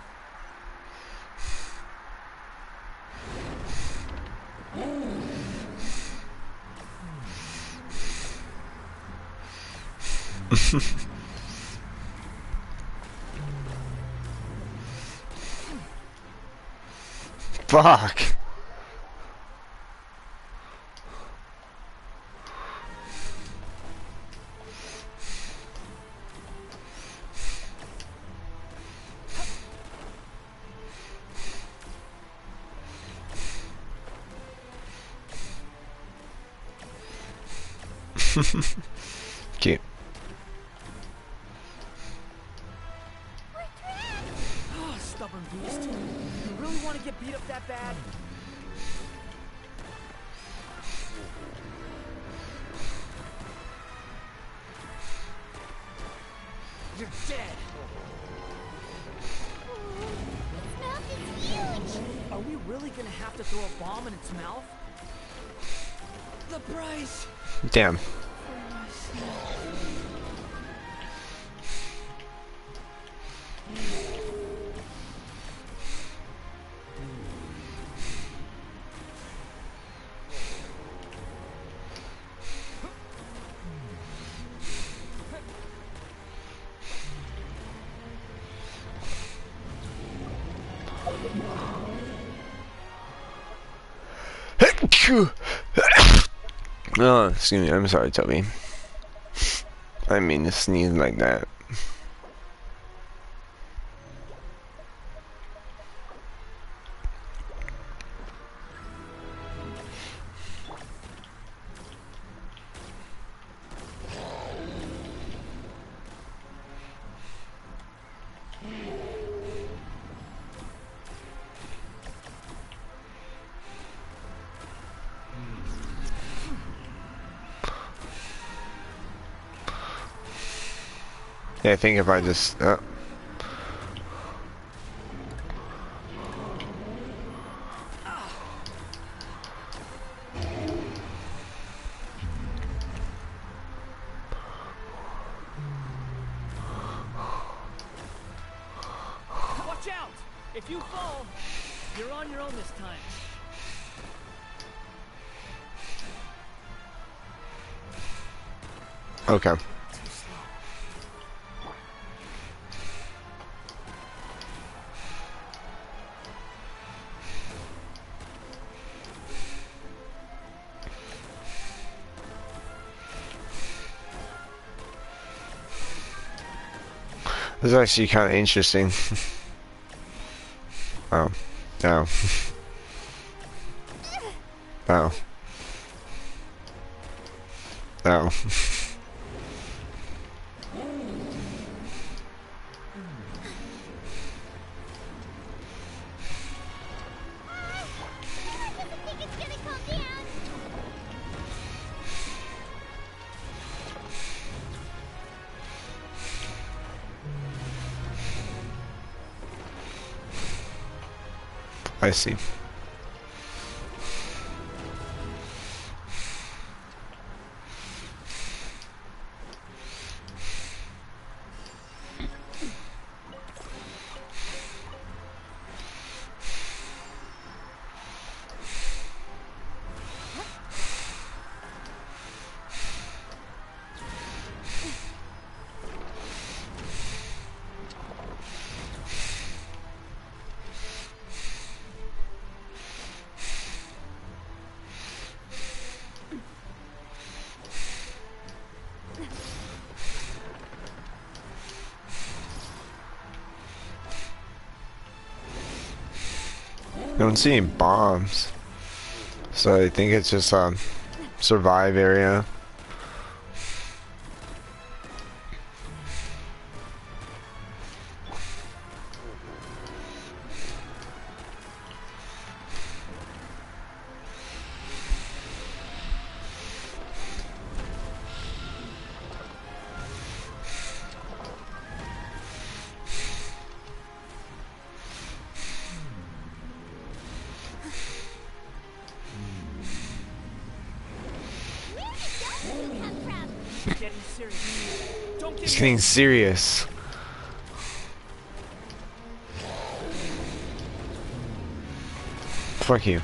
Fuck. Cute. Oh, stubborn beast. You really want to get beat up that bad? You're dead. Its mouth is huge. Are we really gonna have to throw a bomb in its mouth? The price. Damn. Oh, excuse me. I'm sorry, Toby. I didn't mean to sneeze like that. Yeah, I think if I just... Watch out! If you fall, you're on your own this time. Okay. This is actually kind of interesting. Oh. No. Oh. Oh. I see. I don't see any bombs, so I think it's just a survive area. It's getting serious. Fuck you.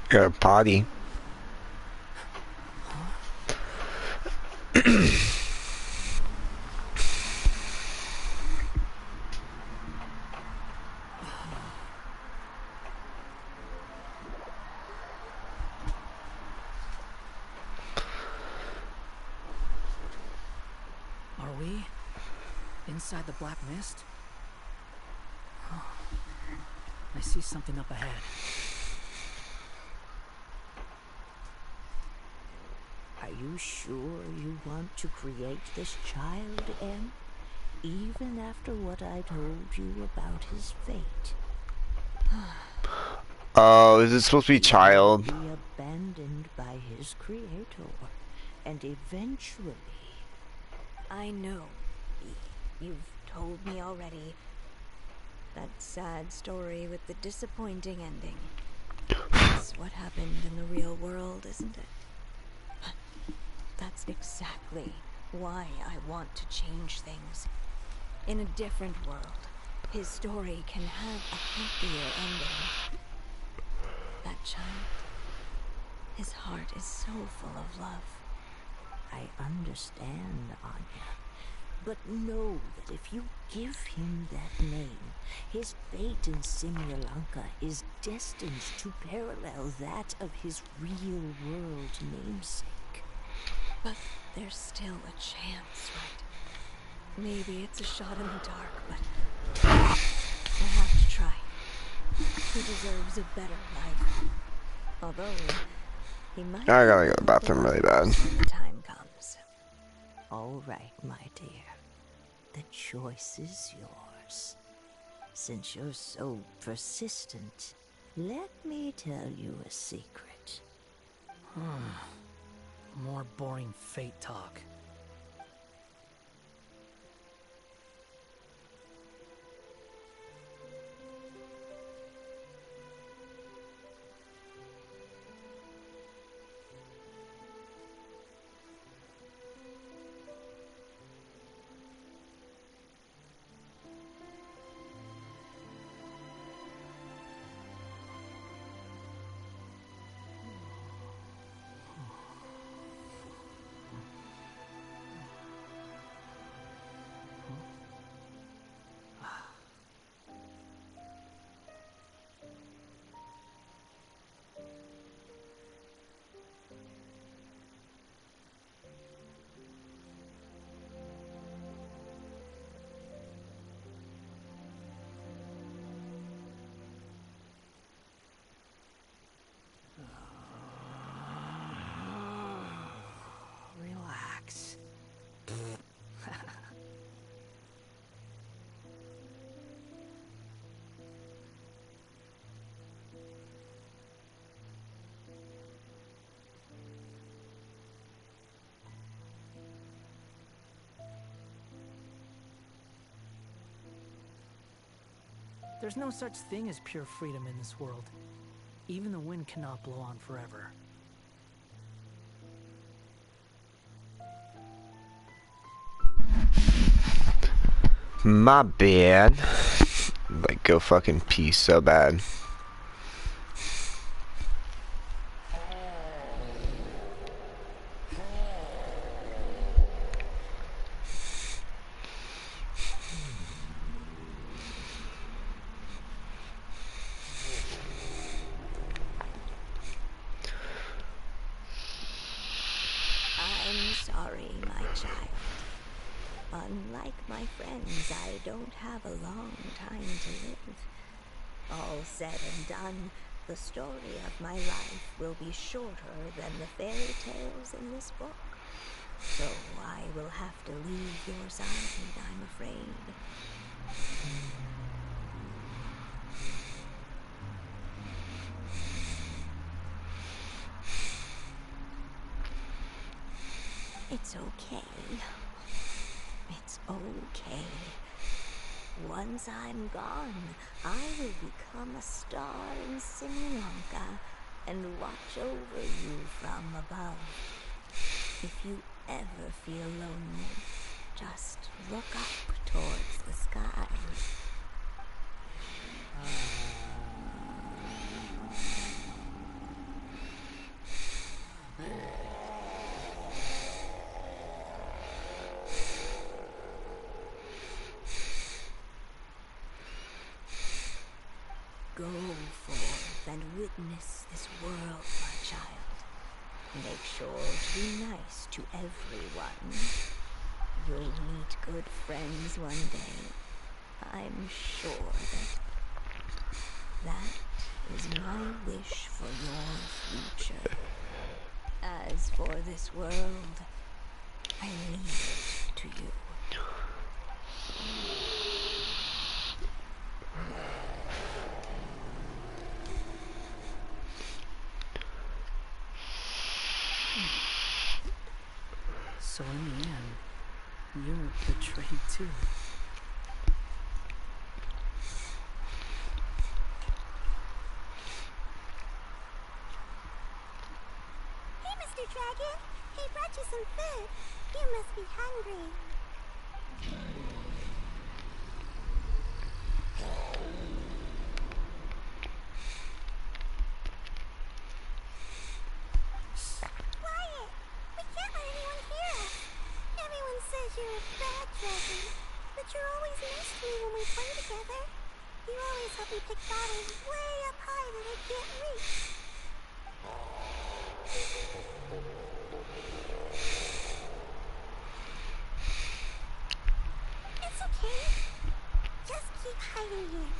Got a potty. Are we inside the black mist? Huh. I see something up ahead. you sure you want to create this child, Em? Even after what I told you about his fate? Oh, is it supposed to be child? He will be abandoned by his creator, and eventually... I know. You've told me already. That sad story with the disappointing ending. That's what happened in the real world, isn't it? But that's exactly why I want to change things. In a different world, his story can have a happier ending. That child, his heart is so full of love. I understand, Anya. But know that if you give him that name, his fate in Simulalanka is destined to parallel that of his real-world namesake. But there's still a chance, right? Maybe it's a shot in the dark, but I have to try. He deserves a better life. Although, he might I gotta be go to the one of bathroom really bad. ones when the time comes. All right, my dear. The choice is yours. Since you're so persistent, let me tell you a secret. More boring fate talk. Relax. There's no such thing as pure freedom in this world. Even the wind cannot blow on forever. My bad. Like, go fucking pee so bad. I'm sorry, my child. Unlike my friends, I don't have a long time to live. All said and done, the story of my life will be shorter than the fairy tales in this book. So I will have to leave your side, I'm afraid. It's okay. It's okay. Once I'm gone, I will become a star in Simulalanka and watch over you from above. If you ever feel lonely, just look up towards the sky. Go forth and witness this world, my child. Make sure to be nice to everyone. You'll meet good friends one day. I'm sure that is my wish for your future. As for this world, I leave it to you. So in the end, you were betrayed too. Hey, Mr. Dragon. He brought you some food. You must be hungry. Quiet! We can't let anyone hear us. Everyone says you're a bad dragon, but you're always nice to me when we play together. You always help me pick battles way up high that I can't reach. It's okay. Just keep hiding here.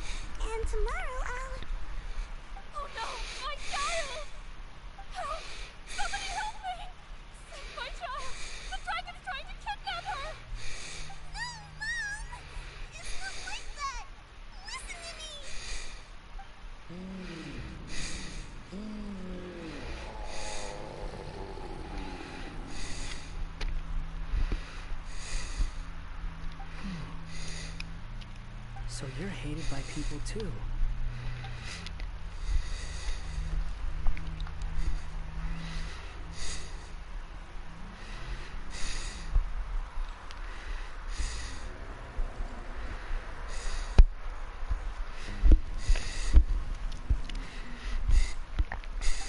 And tomorrow I'll... Oh no, my child! Help! Somebody help me! Save my child! The dragon's trying to kidnap her! No, Mom! It's not like that! Listen to me! So you're hated by people too.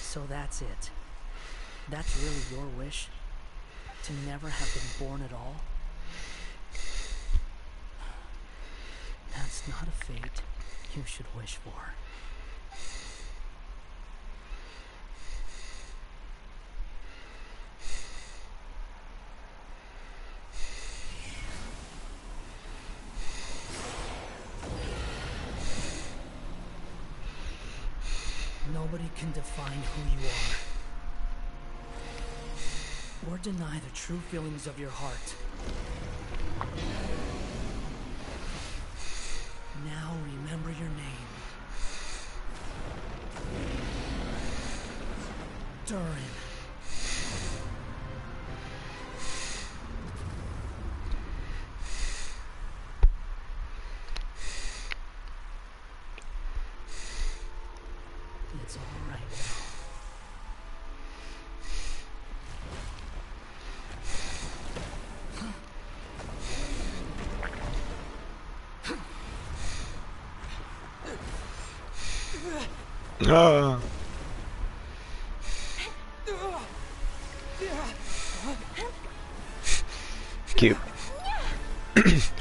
So that's it. That's really your wish? To never have been born at all? That's not a fate you should wish for. Nobody can define who you are, or deny the true feelings of your heart. Now remember your name. Durin. It's all right Ah. Cute.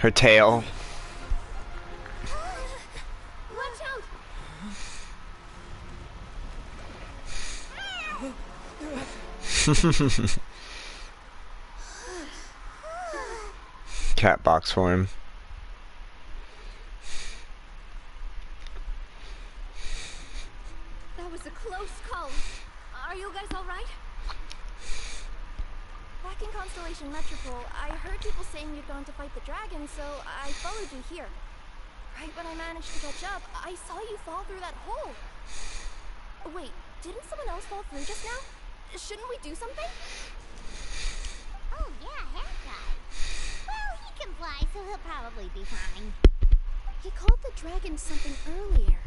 Her tail. Watch out! Cat box for him. That was a close call. Are you guys alright? Back in Constellation Metropole, I heard people saying you'd gone to fight the dragon, so I followed you here. Right when I managed to catch up, I saw you fall through that hole. Wait, didn't someone else fall through just now? Shouldn't we do something? Oh yeah, haircut. Well, he can fly, so he'll probably be fine. He called the dragon something earlier.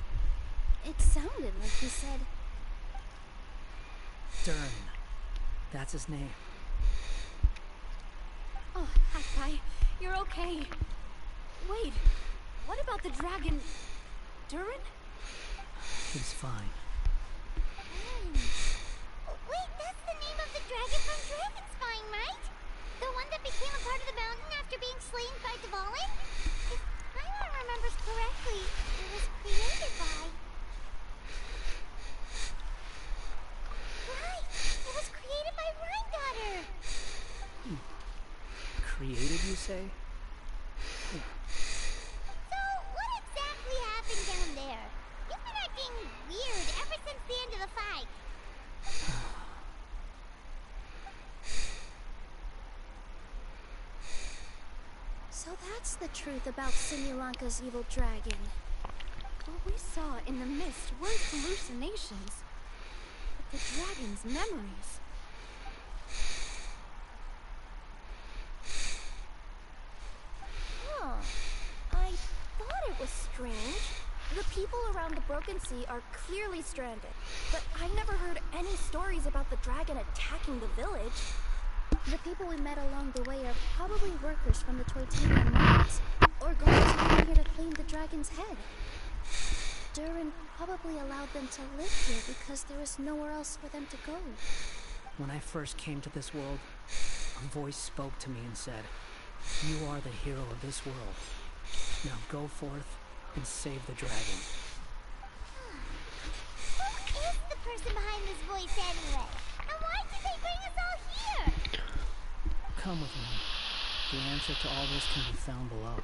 It sounded like he said... Durin. That's his name. Oh, Hakai, you're okay. Wait, what about the dragon... Durin? He's fine. Wait, that's the name of the dragon from Dragonspine, right? The one that became a part of the mountain after being slain by Dvalin? If Paimon remembers correctly, it was created by... Right! It was created by Rhine-Daughter! Created, you say? So, what exactly happened down there? You've been acting weird ever since the end of the fight. that's the truth about Simulanka's evil dragon. What we saw in the mist weren't hallucinations, but the dragon's memories. Huh. I thought it was strange. The people around the Broken Sea are clearly stranded, but I never heard any stories about the dragon attacking the village. The people we met along the way are probably workers from the Toitanian mines, or guards who came here to claim the dragon's head. Durin probably allowed them to live here because there was nowhere else for them to go. When I first came to this world, a voice spoke to me and said, "You are the hero of this world. Now go forth and save the dragon." Who is the person behind this voice anyway? And why did they bring us all here? Come with me. The answer to all this can be found below.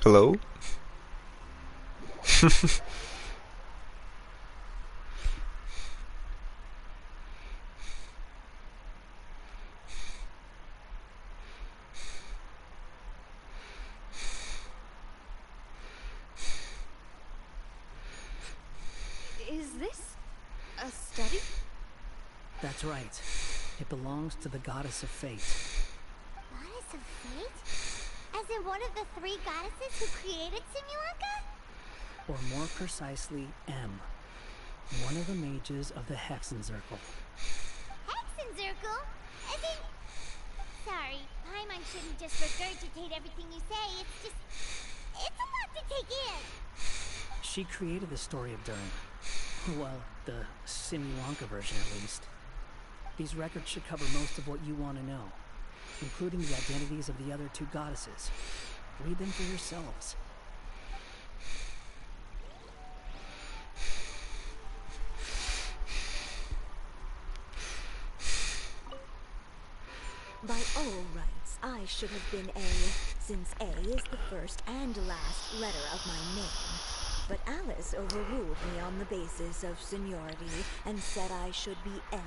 Hello? Is this a study? That's right. It belongs to the goddess of fate. Goddess of Fate? As in one of the 3 goddesses who created Simulanka? Or more precisely, M. One of the mages of the Hexenzirkel. Hexenzirkel? As in... Sorry, Paimon shouldn't just regurgitate everything you say. It's just... It's a lot to take in. She created the story of Durin. Well, the Simulanka version at least. These records should cover most of what you want to know, including the identities of the other 2 goddesses. Read them for yourselves. By all rights, I should have been A, since A is the first and last letter of my name. But Alice overruled me on the basis of seniority and said I should be N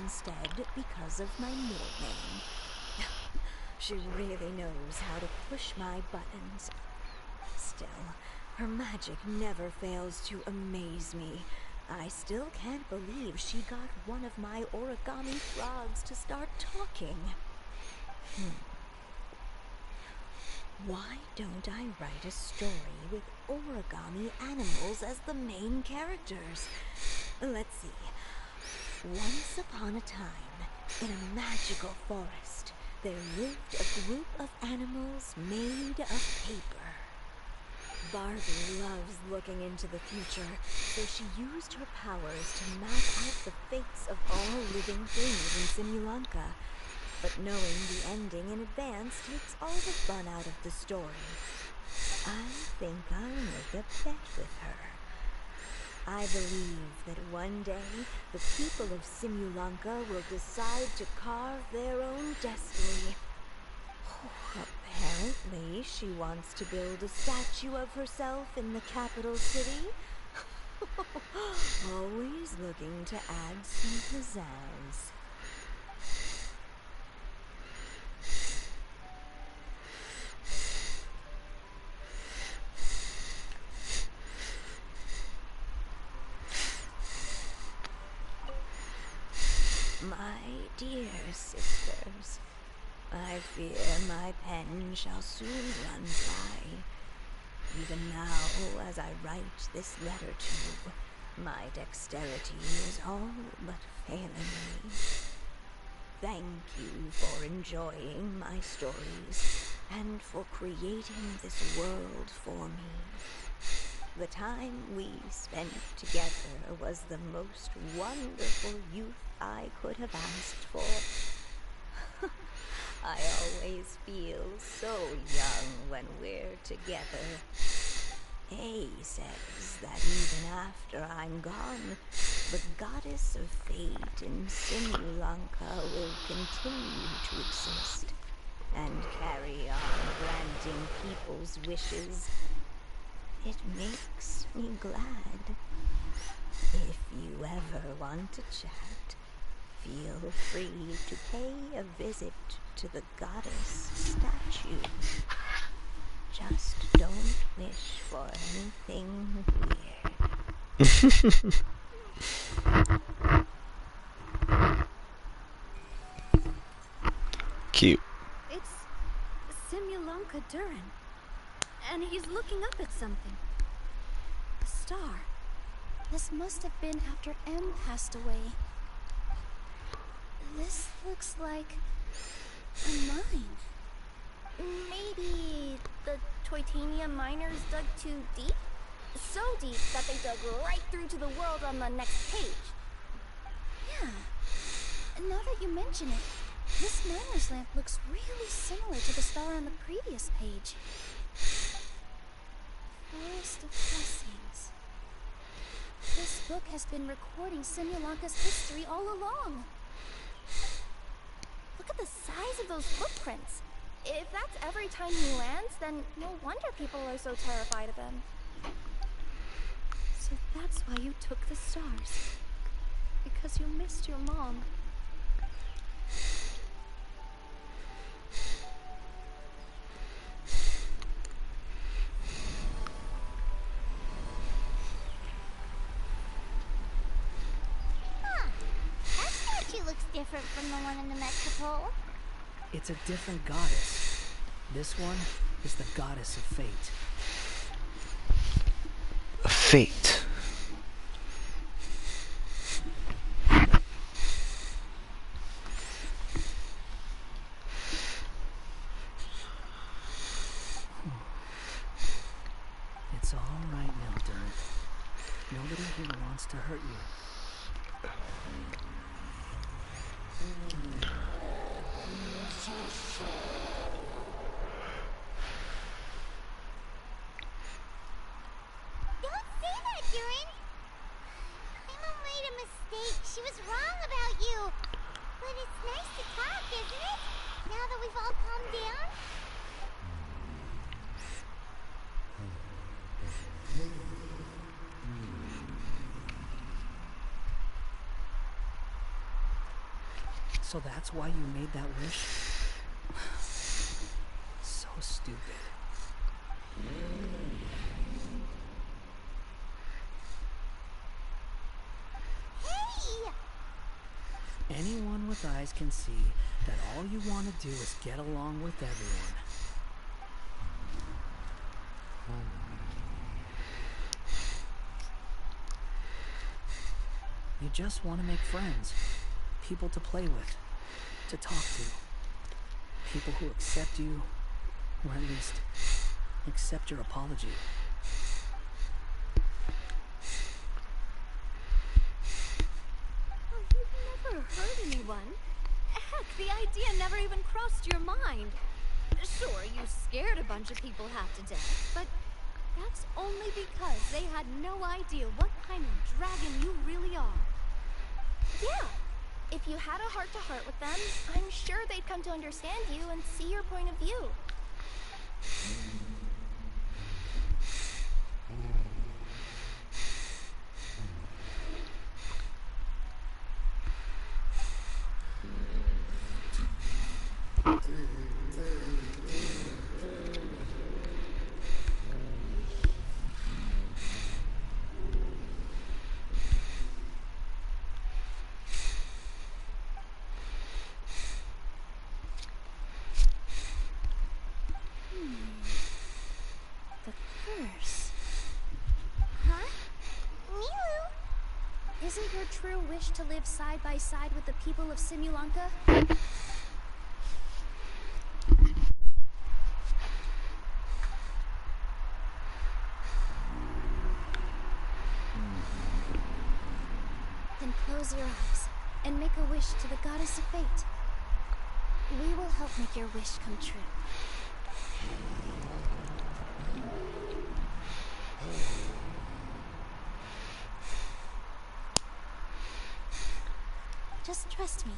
instead because of my middle name. She really knows how to push my buttons. Still, her magic never fails to amaze me. I still can't believe she got one of my origami frogs to start talking. Why don't I write a story with origami animals as the main characters? Let's see. Once upon a time, in a magical forest, there lived a group of animals made of paper. Barbie loves looking into the future, so she used her powers to map out the fates of all living things in Simulanka. But knowing the ending in advance takes all the fun out of the story. I think I'll make a bet with her. I believe that one day, the people of Simulanka will decide to carve their own destiny. Apparently, she wants to build a statue of herself in the capital city. Always looking to add some pizzazz. My dear sisters, I fear my pen shall soon run dry. Even now, as I write this letter to you, my dexterity is all but failing me. Thank you for enjoying my stories and for creating this world for me. The time we spent together was the most wonderful youth I could have asked for. I always feel so young when we're together. A says that even after I'm gone, the goddess of fate in Simulanka will continue to exist. and carry on granting people's wishes. It makes me glad. If you ever want to chat, feel free to pay a visit to the goddess statue. Just don't wish for anything weird. Cute. It's Simulonka Durin. And he's looking up at something. A star. This must have been after M passed away. This looks like a mine. Maybe the Toitania miners dug too deep? So deep that they dug right through to the world on the next page. Yeah. Now that you mention it, this miner's lamp looks really similar to the star on the previous page. Forest of Blessings. This book has been recording Simulonka's history all along. Look at the size of those footprints. If that's every time he lands, then no wonder people are so terrified of him. So that's why you took the stars. Because you missed your mom. That statue looks different from the one in the Metropole. It's a different goddess. This one is the goddess of fate. Fate. It's all right now, Durin. Nobody here wants to hurt you. Don't say that, Durin. Paimon made a mistake. She was wrong about you. But it's nice to talk, isn't it? Now that we've all calmed down? So that's why you made that wish? So stupid. Hey! Anyone with eyes can see that all you want to do is get along with everyone. You just want to make friends, people to play with, to talk to, people who accept you, or at least accept your apology. Oh, you've never hurt anyone. Heck, the idea never even crossed your mind. Sure, you scared a bunch of people half to death, but that's only because they had no idea what kind of dragon you really are. Yeah. If you had a heart-to-heart with them, I'm sure they'd come to understand you and see your point of view. The curse. Huh? Milu? Isn't your true wish to live side by side with the people of Simulonka? Then close your eyes and make a wish to the goddess of fate. We will help make your wish come true. Just trust me.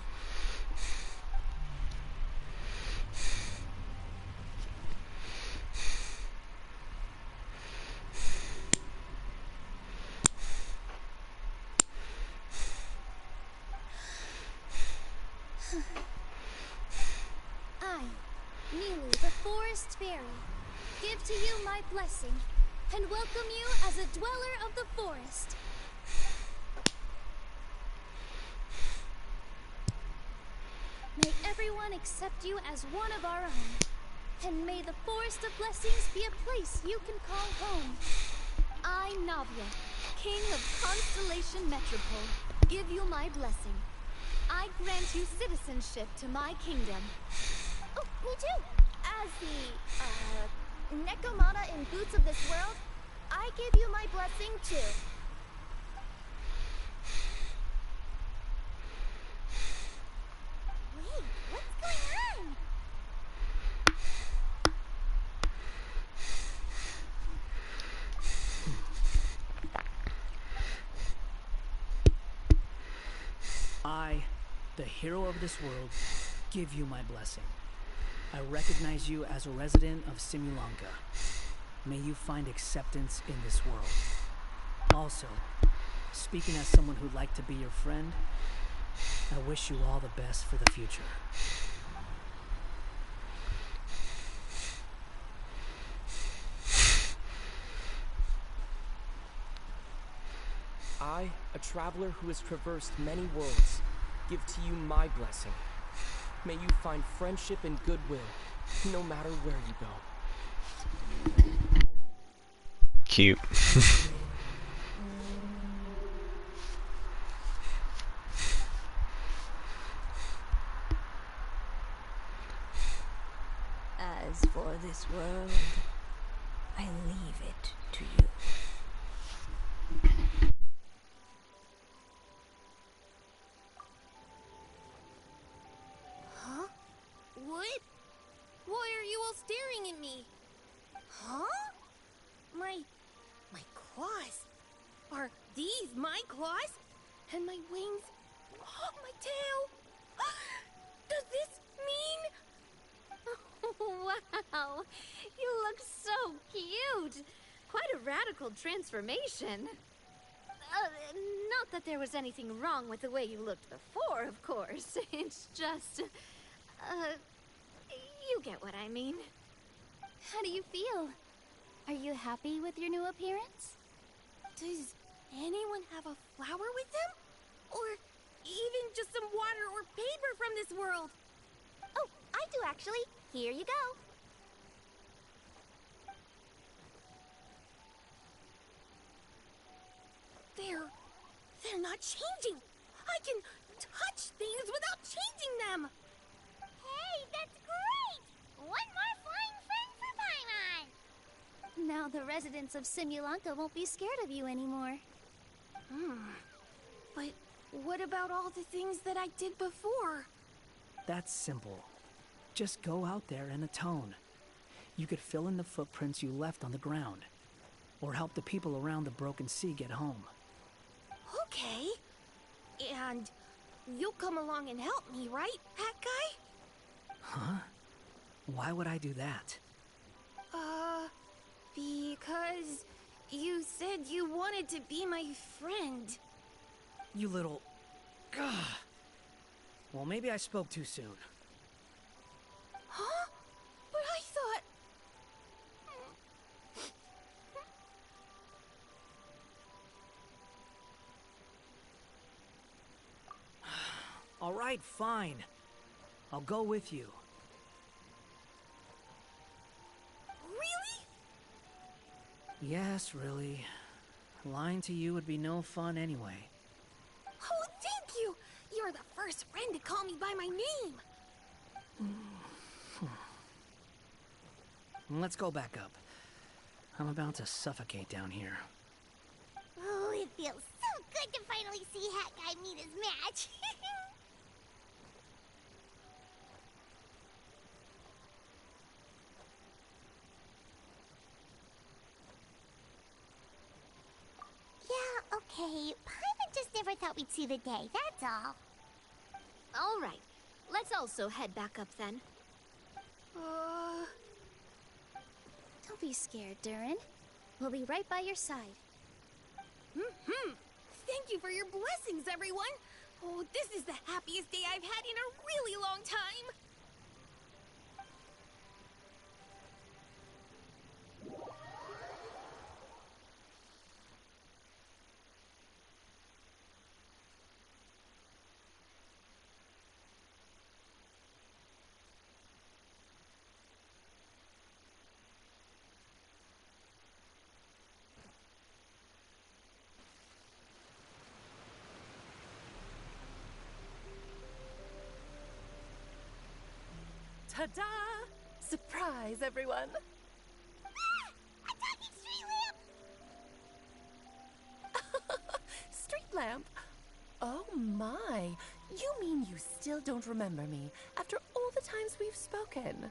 I, Neely, the Forest Fairy, give to you my blessing and welcome you as a dweller of the forest. May everyone accept you as one of our own, and may the Forest of Blessings be a place you can call home. I, Navia, King of Constellation Metropole, give you my blessing. I grant you citizenship to my kingdom. Oh, me too! As the, Nekomata in Boots of this world, I give you my blessing too. Wait, what's going on? I, the hero of this world, give you my blessing. I recognize you as a resident of Simulanka. May you find acceptance in this world. Also, speaking as someone who'd like to be your friend, I wish you all the best for the future. I, a traveler who has traversed many worlds, give to you my blessing. May you find friendship and goodwill, no matter where you go. Cute. As for this world, I leave it to you. Huh? What? Why are you all staring at me? Huh? My claws? Are these my claws? And my wings? Oh, my tail? Does this mean... Wow, you look so cute. Quite a radical transformation. Not that there was anything wrong with the way you looked before, of course. It's just, you get what I mean. How do you feel? Are you happy with your new appearance? Does anyone have a flower with them? Or even just some water or paper from this world? Oh, I do actually. Here you go. They're not changing. I can touch things without changing them. Hey, that's great! One more flying friend for Paimon! Now the residents of Simulanka won't be scared of you anymore. But what about all the things that I did before? That's simple. Just go out there and atone. You could fill in the footprints you left on the ground, or help the people around the broken sea get home. Okay. And you'll come along and help me, right, Hat Guy? Huh? Why would I do that? Because you said you wanted to be my friend. You little... Gah. Well, maybe I spoke too soon. Huh? But I thought... All right, fine. I'll go with you. Really? Yes, really. Lying to you would be no fun anyway. Oh, thank you! You're the first friend to call me by my name. Let's go back up. I'm about to suffocate down here. Oh, it feels so good to finally see Hat Guy meet his match. Yeah, okay. Paimon just never thought we'd see the day, that's all. All right, let's also head back up then. Don't be scared, Durin. We'll be right by your side. Thank you for your blessings, everyone. Oh, this is the happiest happiest day I've had in a really long time! Ta-da! Surprise, everyone! Ah! A talking street lamp! Street lamp? Oh my! You mean you still don't remember me after all the times we've spoken?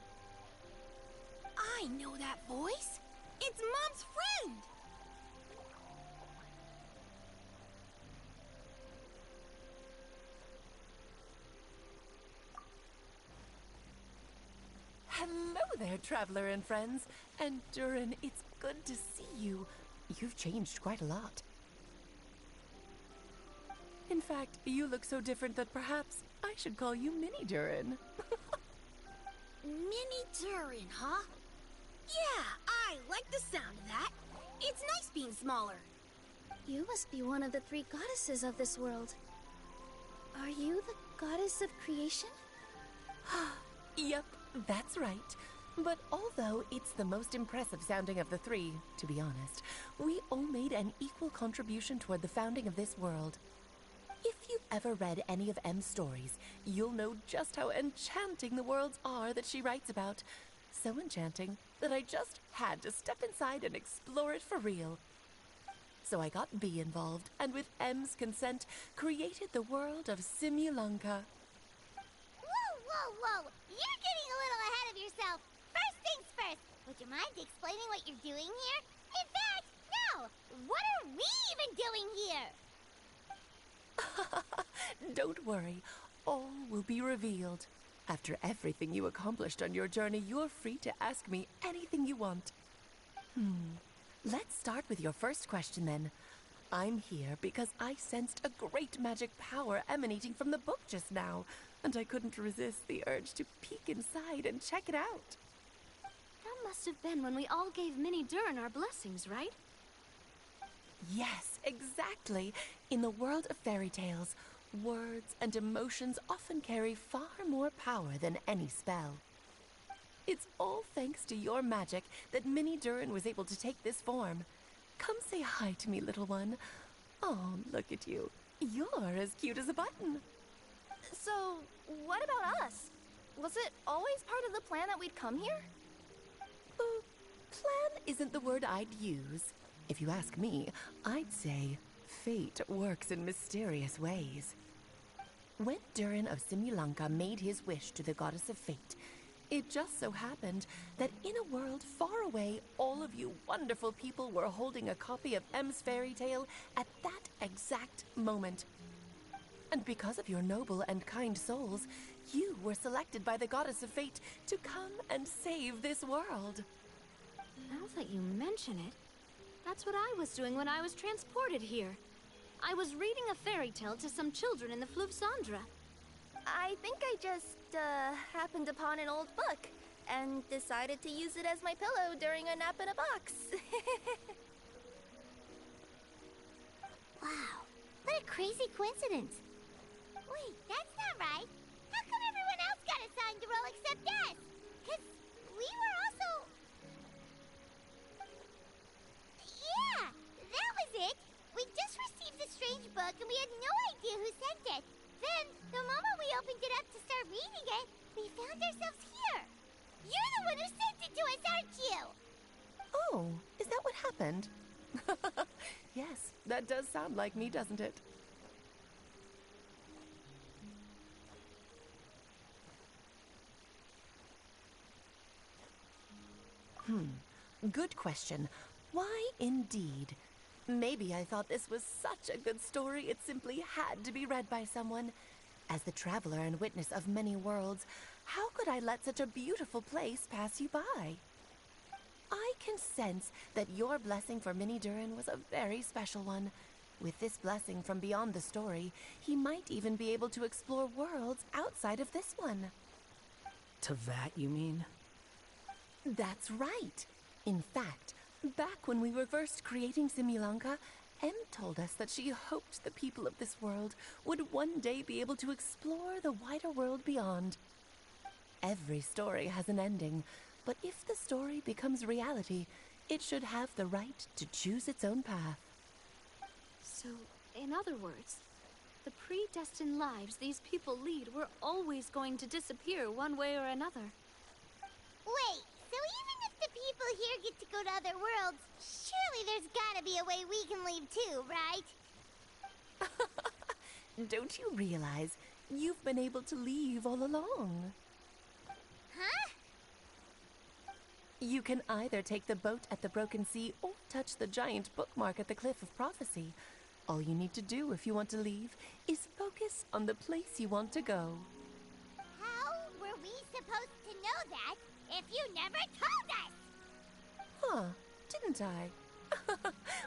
I know that voice! It's Mom's friend! Hello there, traveler and friends. And Durin, it's good to see you. You've changed quite a lot. In fact, you look so different that perhaps I should call you Mini Durin. Mini Durin, huh? Yeah, I like the sound of that. It's nice being smaller. You must be one of the 3 goddesses of this world. Are you the goddess of creation? Yep, that's right. But although it's the most impressive sounding of the 3, to be honest, we all made an equal contribution toward the founding of this world. If you've ever read any of M's stories, you'll know just how enchanting the worlds are that she writes about. So enchanting that I just had to step inside and explore it for real. So I got B involved, and with M's consent, created the world of Simulanka. Whoa, whoa, whoa! You're getting a little ahead of yourself. First things first, would you mind explaining what you're doing here? In fact, no! What are we even doing here? Don't worry, all will be revealed. After everything you accomplished on your journey, you're free to ask me anything you want. Let's start with your first question then. I'm here because I sensed a great magic power emanating from the book just now, and I couldn't resist the urge to peek inside and check it out. That must have been when we all gave Mini Durin our blessings, right? Yes, exactly. In the world of fairy tales, words and emotions often carry far more power than any spell. It's all thanks to your magic that Mini Durin was able to take this form. Come say hi to me, little one. Oh, look at you. You're as cute as a button. So, what about us? Was it always part of the plan that we'd come here? Plan isn't the word I'd use. If you ask me, I'd say fate works in mysterious ways. When Durin of Simulanka made his wish to the goddess of fate, it just so happened that in a world far away, all of you wonderful people were holding a copy of M's fairy tale at that exact moment. And because of your noble and kind souls, you were selected by the goddess of fate to come and save this world. Now that you mention it, that's what I was doing when I was transported here. I was reading a fairy tale to some children in the Fluvsandra. I think I just, happened upon an old book and decided to use it as my pillow during a nap in a box. Wow, what a crazy coincidence. Wait, that's not right. How come everyone else got assigned the role except us? Because we were also... Yeah, that was it. We just received the strange book and we had no idea who sent it. Then, the moment we opened it up to start reading it, we found ourselves here. You're the one who sent it to us, aren't you? Oh, is that what happened? Yes, that does sound like me, doesn't it? Good question. Why indeed? Maybe I thought this was such a good story it simply had to be read by someone. As the traveler and witness of many worlds, how could I let such a beautiful place pass you by? I can sense that your blessing for Mini Durin was a very special one. With this blessing from beyond the story, he might even be able to explore worlds outside of this one. To that, you mean? That's right. In fact, back when we were first creating Simulanka, Em told us that she hoped the people of this world would one day be able to explore the wider world beyond. Every story has an ending, but if the story becomes reality, it should have the right to choose its own path. So, in other words, the predestined lives these people lead were always going to disappear one way or another. Wait, so even if the people here get to go to other worlds, surely there's gotta be a way we can leave too, right? Don't you realize you've been able to leave all along? Huh? You can either take the boat at the Broken Sea or touch the giant bookmark at the Cliff of Prophecy. All you need to do if you want to leave is focus on the place you want to go. How were we supposed to know that if you never told us? Huh, didn't I?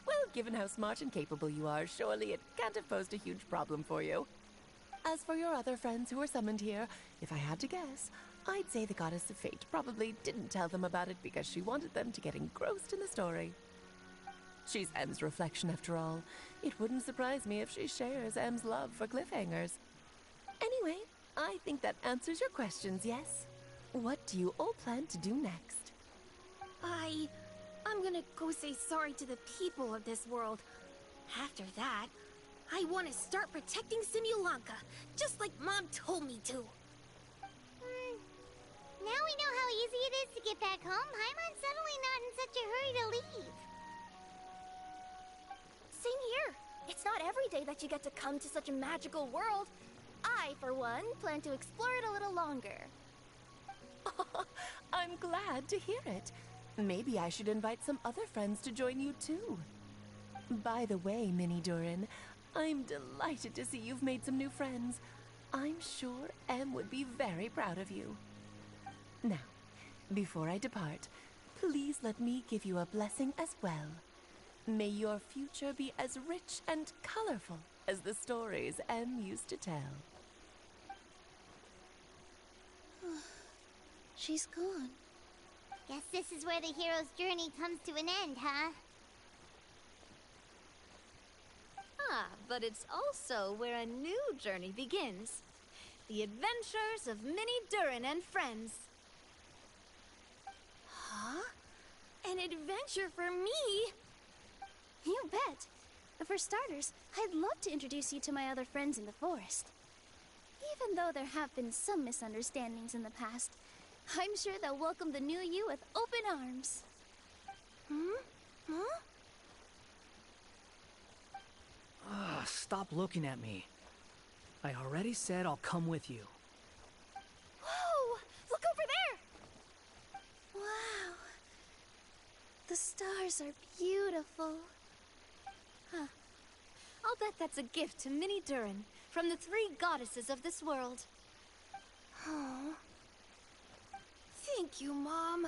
Well, given how smart and capable you are, surely it can't have posed a huge problem for you. As for your other friends who were summoned here, if I had to guess, I'd say the Goddess of Fate probably didn't tell them about it because she wanted them to get engrossed in the story. She's Em's reflection, after all. It wouldn't surprise me if she shares Em's love for cliffhangers. Anyway, I think that answers your questions, yes? What do you all plan to do next? I'm gonna go say sorry to the people of this world. After that, I want to start protecting Simulanka, just like Mom told me to. Now we know how easy it is to get back home. Paimon's suddenly not in such a hurry to leave. Same here. It's not every day that you get to come to such a magical world. I, for one, plan to explore it a little longer. I'm glad to hear it. Maybe I should invite some other friends to join you too. By the way, Minnie Durin, I'm delighted to see you've made some new friends. I'm sure Em would be very proud of you. Now, before I depart, please let me give you a blessing as well. May your future be as rich and colorful as the stories Em used to tell. She's gone. Guess this is where the hero's journey comes to an end, huh? Ah, but it's also where a new journey begins. The adventures of Minnie Durin and friends. Huh? An adventure for me? You bet. For starters, I'd love to introduce you to my other friends in the forest. Even though there have been some misunderstandings in the past, I'm sure they'll welcome the new you with open arms. Huh? Stop looking at me. I already said I'll come with you. Whoa! Look over there! Wow. The stars are beautiful. Huh. I'll bet that's a gift to Minnie Durin from the 3 goddesses of this world. Oh. Thank you, Mom.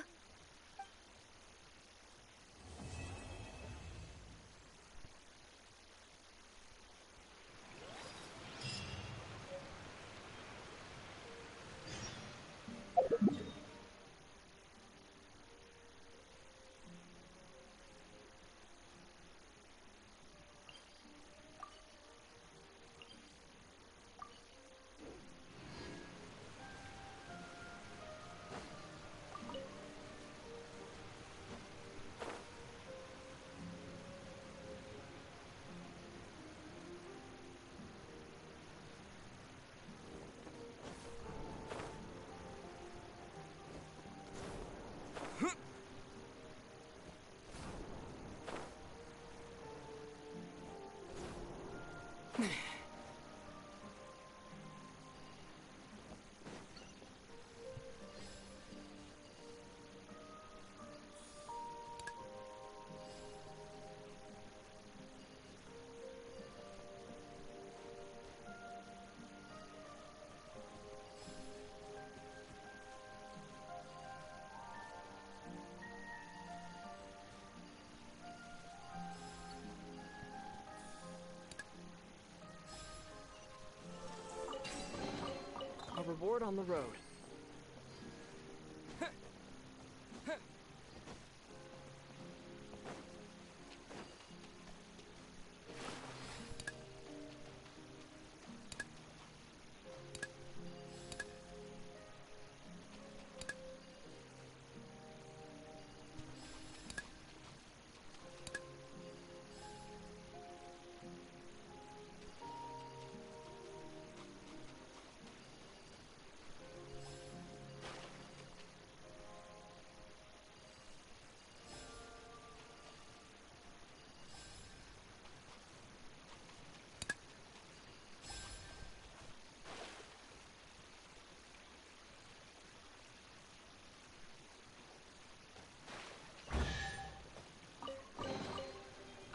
reward on the road.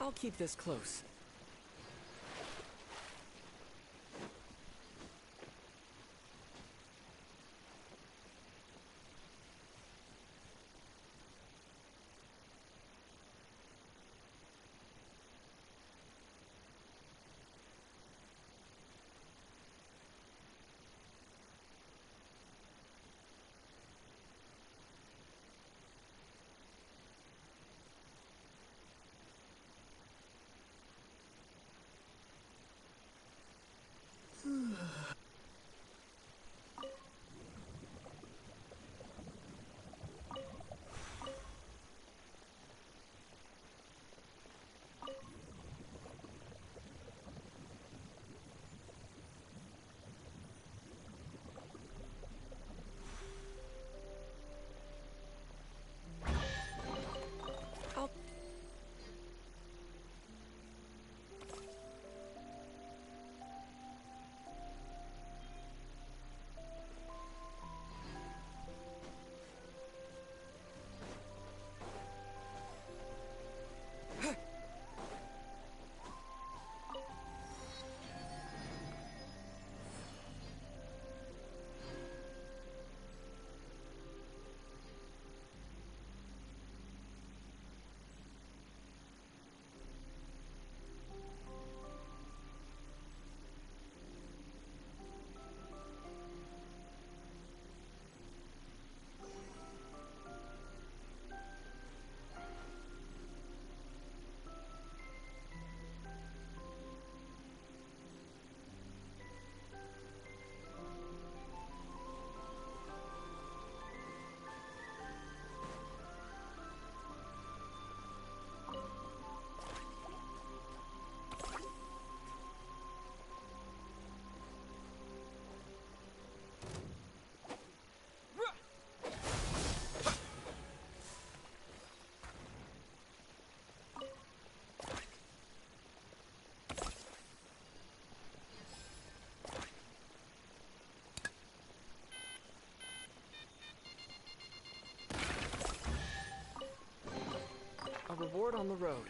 I'll keep this close. A reward on the road.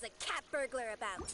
a cat burglar about?